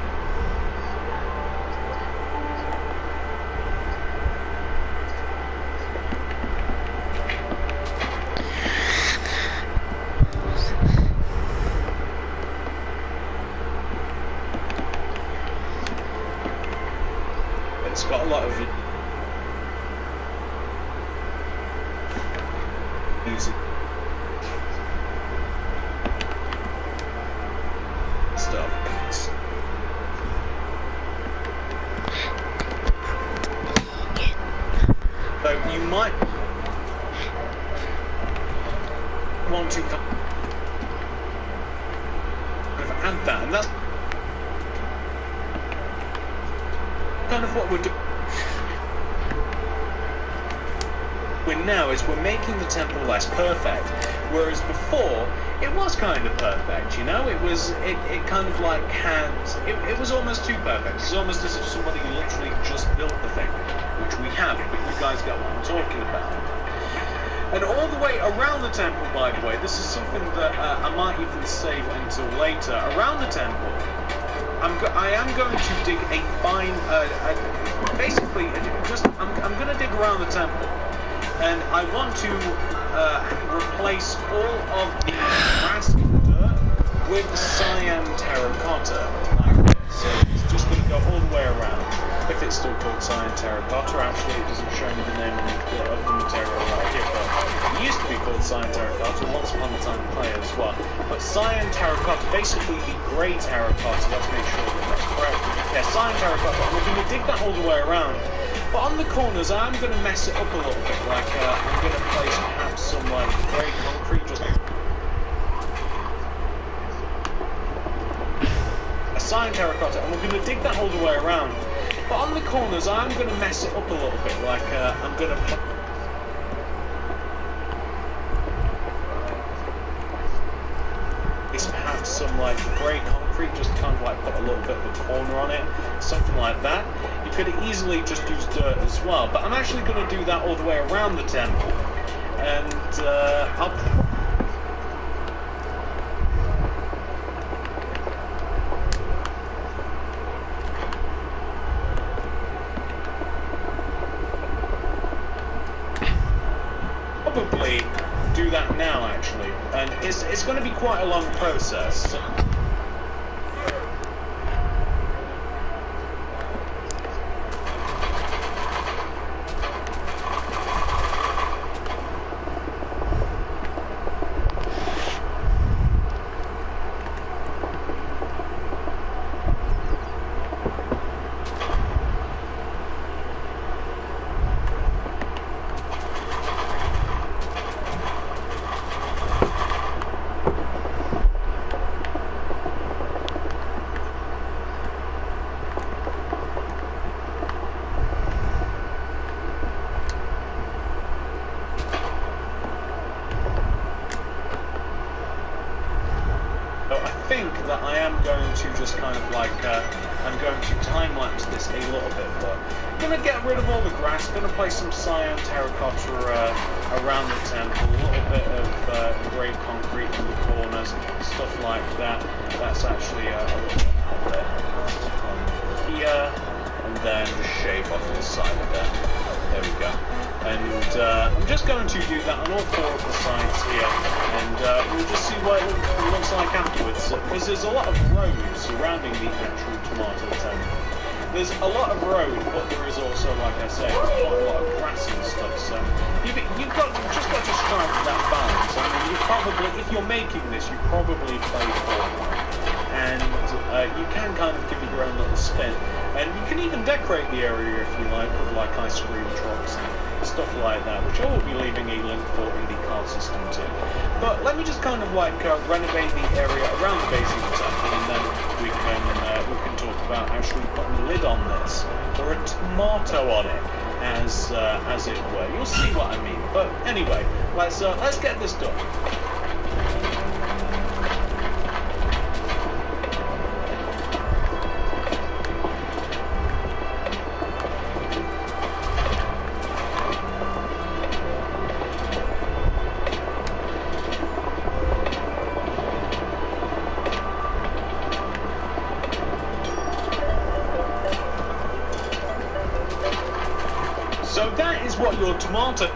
Speaker 2: It's got a lot of music stuff. So you might want to kind of add that, and that's kind of what we're doing now, is we're making the temple less perfect, whereas before it was kind of perfect, you know. It kind of like had it was almost too perfect. It's almost as if somebody literally just built the thing, which we have, but you guys get what I'm talking about. And all the way around the temple, by the way, this is something that I might even save until later. Around the temple, I am going to dig a fine, basically, I'm going to dig around the temple, and I want to replace all of the grass and dirt with cyan terracotta, like this. So it's just going to go all the way around. If it's still called cyan terracotta, actually it doesn't show me the name of the material right here, but it used to be called cyan terracotta once upon a time in play as well. But cyan terracotta, basically the grey terracotta, let's make sure that that's correct. Yeah, cyan terracotta, and we're going to dig that all the way around. But on the corners, I'm going to mess it up a little bit, like I'm going to place perhaps some like grey concrete, just a cyan terracotta, and we're going to dig that all the way around. But on the corners, I'm going to mess it up a little bit, like I'm going to place perhaps some like grey concrete, just kind of like put a little bit of a corner on it, something like that. You could easily just use dirt as well, but I'm actually going to do that all the way around the temple, and I'll probably do that now, actually, and it's going to be quite a long process. That I am going to just kind of like, I'm going to time-lapse this a little bit, but I'm going to get rid of all the grass, going to place some cyan terracotta around the temple, a little bit of grey concrete in the corners, stuff like that. That's actually a little bit out there. Here, and then just shave off the side of that. There we go. And I'm just going to do that on all 4 of the sides here, and we'll just see what it looks like afterwards. Because there's a lot of road surrounding the actual tomato temple. There's a lot of road, but there is also, like I say, quite a lot of grass and stuff. So you've just got to strike that balance. I mean, you probably, if you're making this, you probably play Fortnite, and you can kind of give it your own little spin. And you can even decorate the area if you like, with like ice cream trucks and stuff like that, which I will be leaving a link for in the card system too. But let me just kind of like renovate the area around the base of the temple, and then we can talk about actually putting a lid on this, or a tomato on it, as it were. You'll see what I mean. But anyway, let's get this done. So that is what your tomato...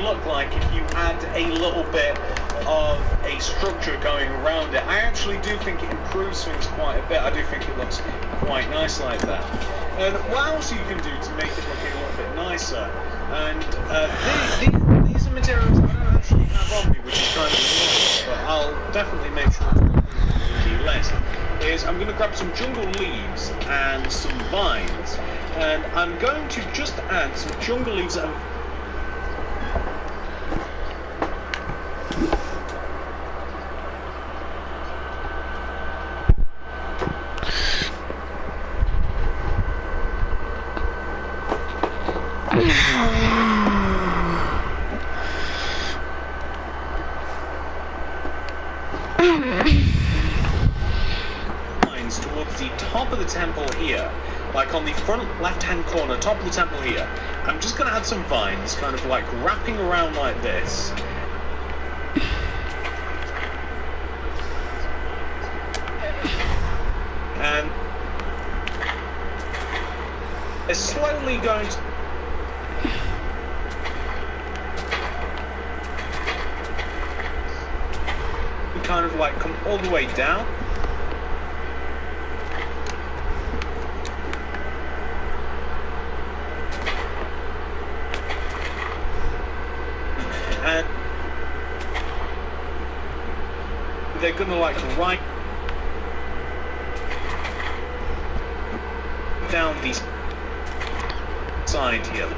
Speaker 2: look like if you add a little bit of a structure going around it. I actually do think it improves things quite a bit. I do think it looks quite nice like that. And what else you can do to make it look a little bit nicer? And these are materials I don't actually have on me, which is kind of annoying, but I'll definitely make sure to do less. Is I'm going to grab some jungle leaves and some vines, and I'm going to just add some jungle leaves and towards the top of the temple here, like on the front left-hand corner, top of the temple here. I'm just going to add some vines, kind of like wrapping around like this. And it's slowly going to kind of like come all the way down. And they're gonna like right down the side here.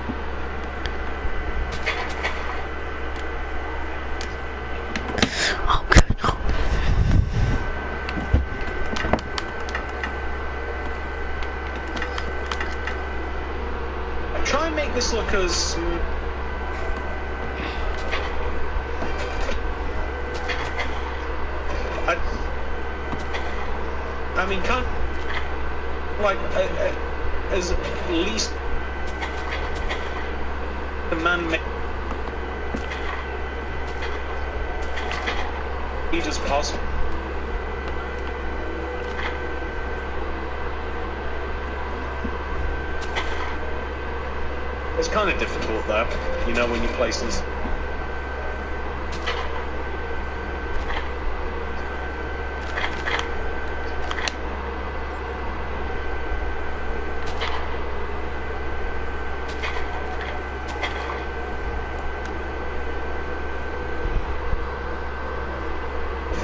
Speaker 1: Oh, good.
Speaker 2: I try and make this look as I mean, kind of like as least the man-made as possible. It's kind of difficult though, you know, when you place this.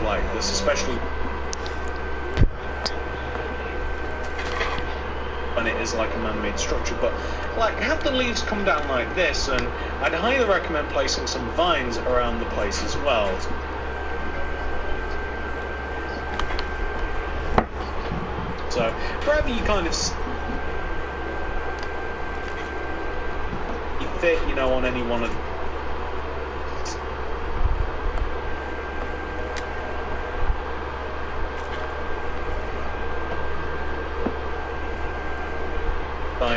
Speaker 2: Like this, especially when it is like a man-made structure, but like have the leaves come down like this, and I'd highly recommend placing some vines around the place as well. So wherever you kind of fit, you know, on any one of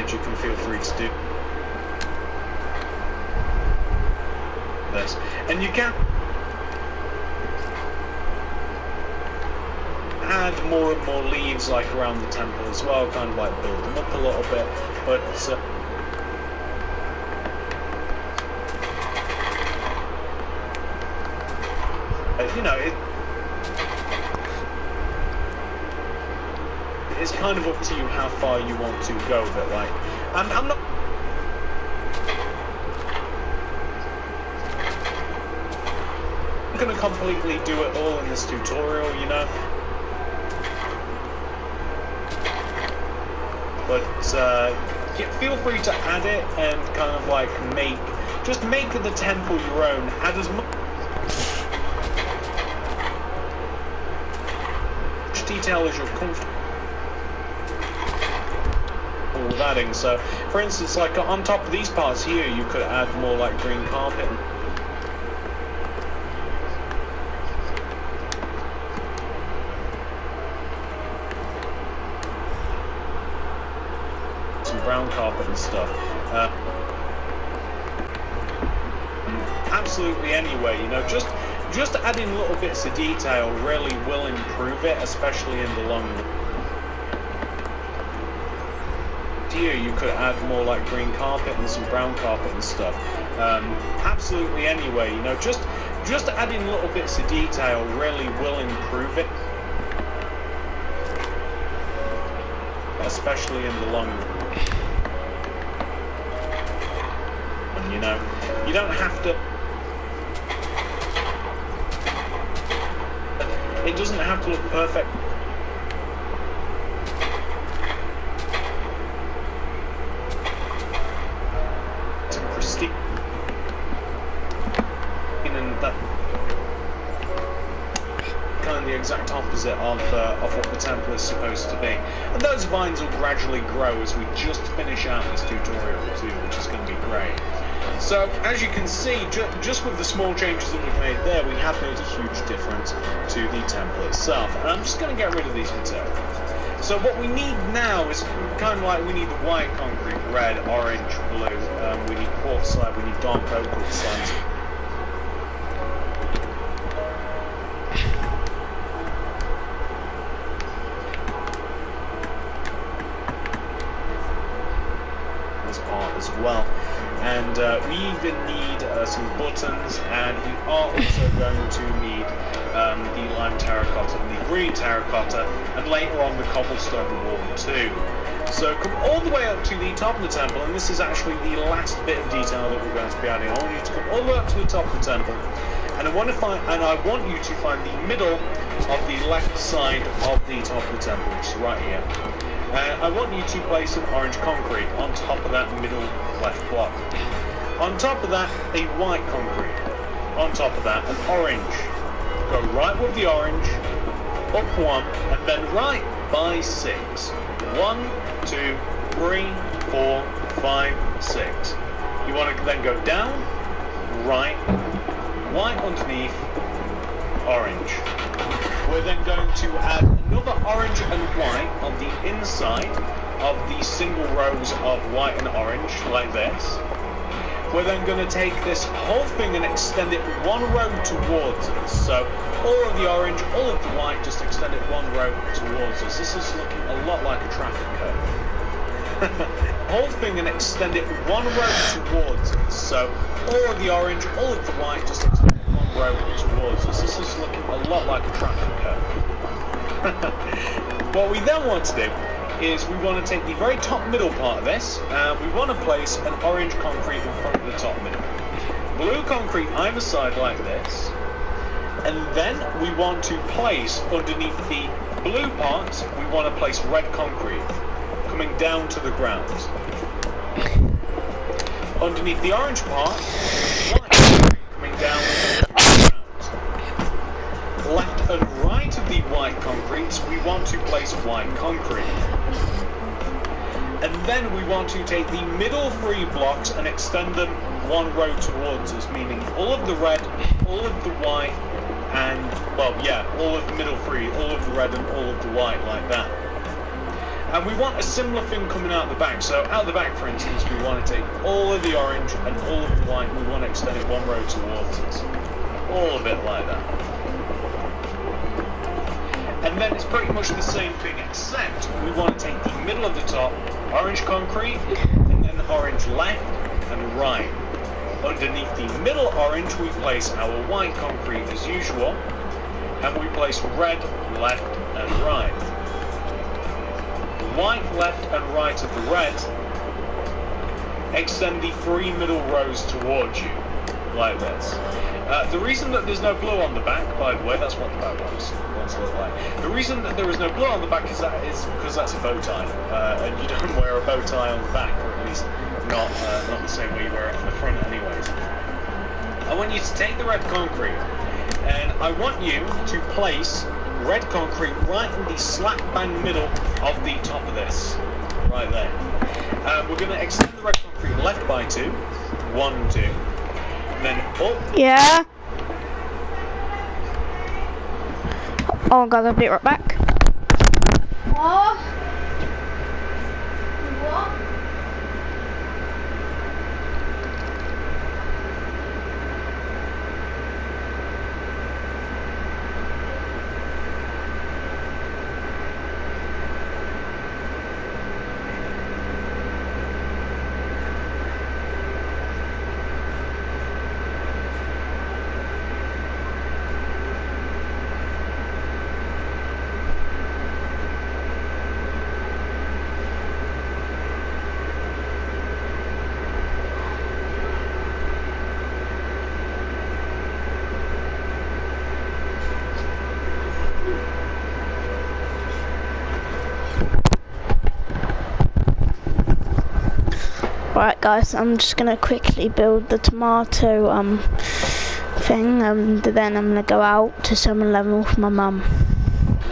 Speaker 2: you can feel free to do this, and you can add more and more leaves like around the temple as well, kind of like build them up a little bit, but you know, it's kind of up to you how far you want to go with it. Like, I'm not going to completely do it all in this tutorial, you know. But feel free to add it and kind of like make the temple your own. Add as much detail as you're comfortable with adding. So for instance, like on top of these parts here, you could add more like green carpet, some brown carpet and stuff. Absolutely, anyway, you know, just adding little bits of detail really will improve it, especially in the long run. Here you could add more like green carpet and some brown carpet and stuff. Absolutely, anyway, you know, just adding little bits of detail really will improve it. especially in the long run. And you know, you don't have to. It doesn't have to look perfect. It's pristine, and that kind of the exact opposite of what the temple is supposed to be. And those vines will gradually grow as we just finish out this tutorial too, which is going to be great. So, as you can see, just with the small changes that we've made there, we have made a huge difference to the temple itself. And I'm just going to get rid of these materials. So what we need now is kind of like we need the white concrete, red, orange, blue, we need quartzite, we need dark oak quartzite. This part as well. And we even need some buttons, and we are also going to need the lime terracotta and the green terracotta, and later on the cobblestone wall too. So come all the way up to the top of the temple, and this is actually the last bit of detail that we're going to be adding. I want you to come all the way up to the top of the temple, and I want you to find the middle of the left side of the top of the temple, which is right here. I want you to place some orange concrete on top of that middle left block. On top of that, a white concrete. On top of that, an orange. Go right with the orange, up one, and then right by 6. 1, 2, 3, 4, 5, 6. You want to then go down, right, white underneath, orange. We're then going to add another orange and white on the inside of the single rows of white and orange, like this. We're then going to take this whole thing and extend it one row towards us. So all of the orange, all of the white, just extend it one row towards us. This is looking a lot like a traffic cone. Whole thing and extend it one row towards us. So all of the orange, all of the white, just extend it one row towards us. This is looking a lot like a traffic cone. What we then want to do is we want to take the very top middle part of this, and we want to place an orange concrete in front of the top middle. Blue concrete either side like this, and then we want to place underneath the blue part, we want to place red concrete coming down to the ground. Underneath the orange part, white concrete coming down to the ground. Left and right of the white concrete, we want to place white concrete. And then we want to take the middle 3 blocks and extend them one row towards us, meaning all of the red, all of the white, and, well, yeah, all of the middle 3, all of the red and all of the white, like that. And we want a similar thing coming out the back. So out the back, for instance, we want to take all of the orange and all of the white, and we want to extend it one row towards us. All of it like that. And then it's pretty much the same thing, except we want to take the middle of the top, orange concrete, and then orange left and right. Underneath the middle orange, we place our white concrete as usual, and we place red, left, and right. White, left, and right of the red, extend the 3 middle rows towards you, like this. The reason that there's no blue on the back, by the way, that's what the back wants to look like. The reason that there is no blue on the back is because that's a bow tie, and you don't wear a bow tie on the back, or at least not the same way you wear it on the front anyways. I want you to take the red concrete, and I want you to place red concrete right in the slap bang middle of the top of this, right there. We're going to extend the red concrete left by 2, 1, 2. Then up.
Speaker 1: Yeah. Oh god, I'll be right back. What? What? Right guys, I'm just gonna quickly build the tomato thing, and then I'm gonna go out to 7-Eleven with my mum.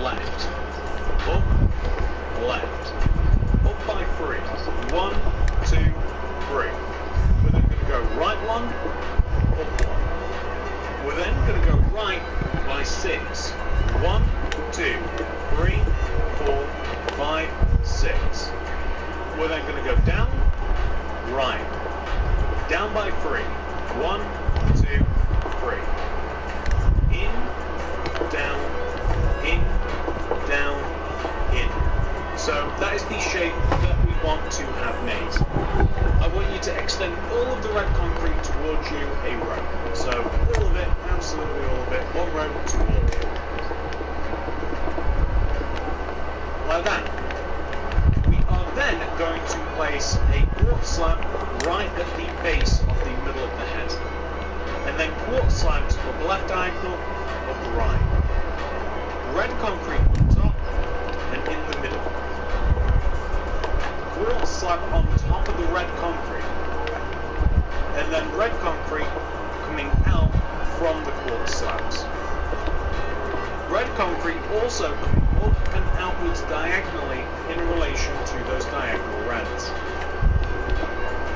Speaker 2: Left. Up. Left. Up by 3. 1, 2, 3. We're then going to go right 1, up 1. We're then going to go right by 6. 1, 2, 3, 4, 5, 6. We're then going to go down, right. Down by 3. 1, 2, 3. In, down, in, down, in. So that is the shape that we want to have made. I want you to extend all of the red concrete towards you a row. So all of it, absolutely all of it, one row towards you. Like that. We are then going to place a quartz slab right at the base of the middle of the head. And then quartz slabs from the left diagonal of the right. Red concrete on top and in the middle. Quartz slab on top of the red concrete. And then red concrete coming out from the quartz slabs. Red concrete also coming up and outwards diagonally in relation to those diagonal reds.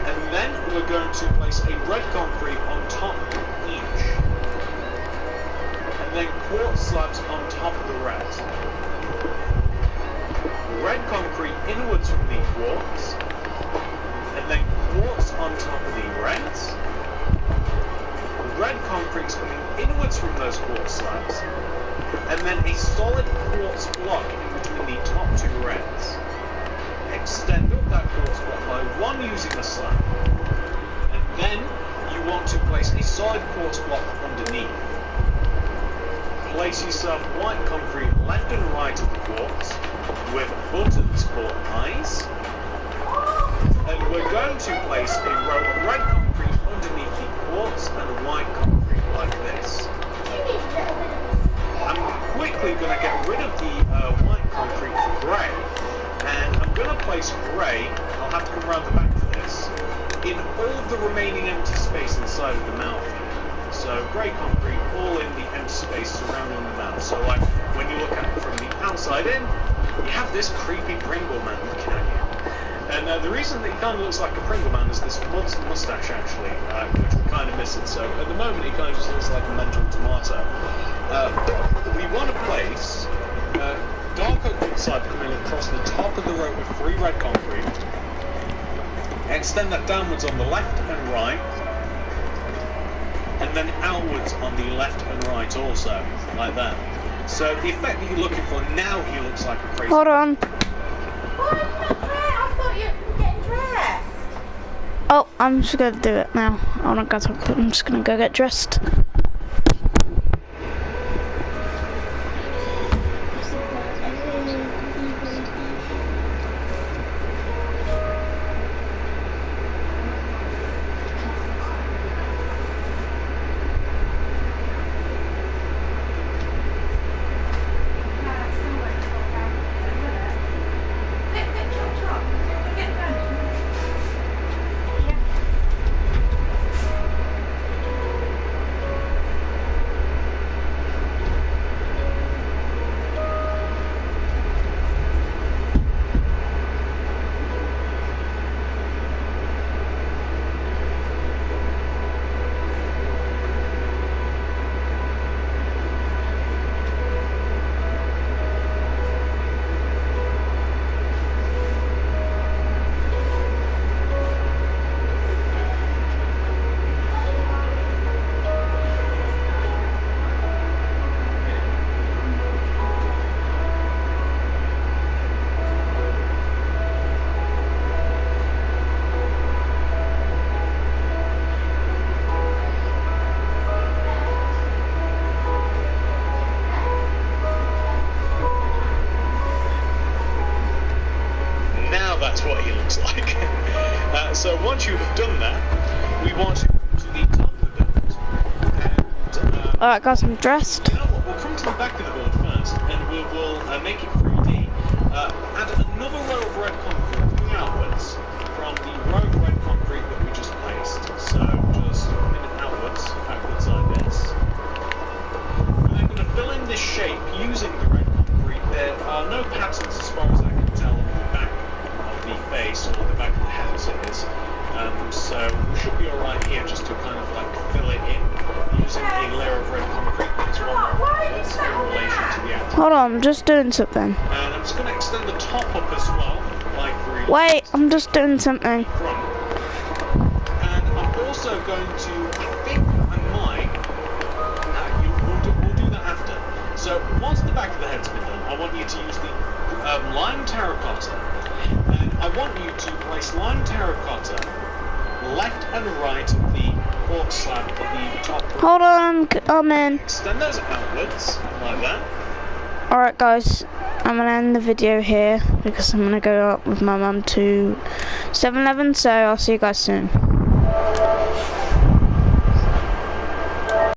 Speaker 2: And then we're going to place a red concrete on top of each. And then quartz slabs on top of the red. Red concrete inwards from the quartz. And then quartz on top of the reds. Red concrete's coming inwards from those quartz slabs. And then a solid quartz block in between the top two reds. Extend up that quartz block by 1 using a slab. And then you want to place a solid quartz block underneath. Place yourself white concrete left and right of the quartz with buttons called eyes. And we're going to place a row of red concrete underneath the quartz and white concrete like this. I'm quickly going to get rid of the white concrete for grey, and I'm going to place grey, I'll have to come around the back for this, in all of the remaining empty space inside of the mouth. So grey concrete all in the empty space surrounding the mouth. So like when you look at it from the outside in, you have this creepy Pringle man looking at you. And the reason that he kind of looks like a Pringle man is this mustache actually, which we're kind of missing. So at the moment he kind of just looks like a mental tomato. We want to place dark oak slab coming across the top of the row with 3 red concrete. Extend that downwards on the left and right. And then outwards on the left and right also, like that. So the effect that you're looking for now, he looks like a crazy...
Speaker 1: Hold on.
Speaker 5: I thought you were getting dressed.
Speaker 1: Oh, I'm just gonna do it now. Hold on guys, I'm just gonna go get dressed.
Speaker 2: What he looks like. So once you have done that, we want to come to the top of the build. And,
Speaker 1: Alright guys, I'm dressed.
Speaker 2: You know what, we'll come to the back of the build first, and we will make it 3D. Add another row of red concrete coming outwards from the row of red concrete lines, as far as I can tell, on the back of the face, or the back of the head as it is. So we should be alright here, just to kind of like fill it in, using a layer of red concrete. That's one more upwards in relation to the outside.
Speaker 1: Hold on, I'm just doing something.
Speaker 2: And I'm just going to extend the top up as well, like 3
Speaker 1: Wait,
Speaker 2: lines
Speaker 1: I'm just doing something.
Speaker 2: front. And I'm also going to, I think I might, we'll do that after. So once the back of the head's been done, I want you to use the lime terracotta. And I want you to place lime terracotta left and right of the port slab of the top.
Speaker 1: Hold on, I'm in.
Speaker 2: Extend those outwards, like that.
Speaker 1: Alright guys, I'm gonna end the video here because I'm gonna go up with my mum to 7-Eleven, so I'll see you guys soon.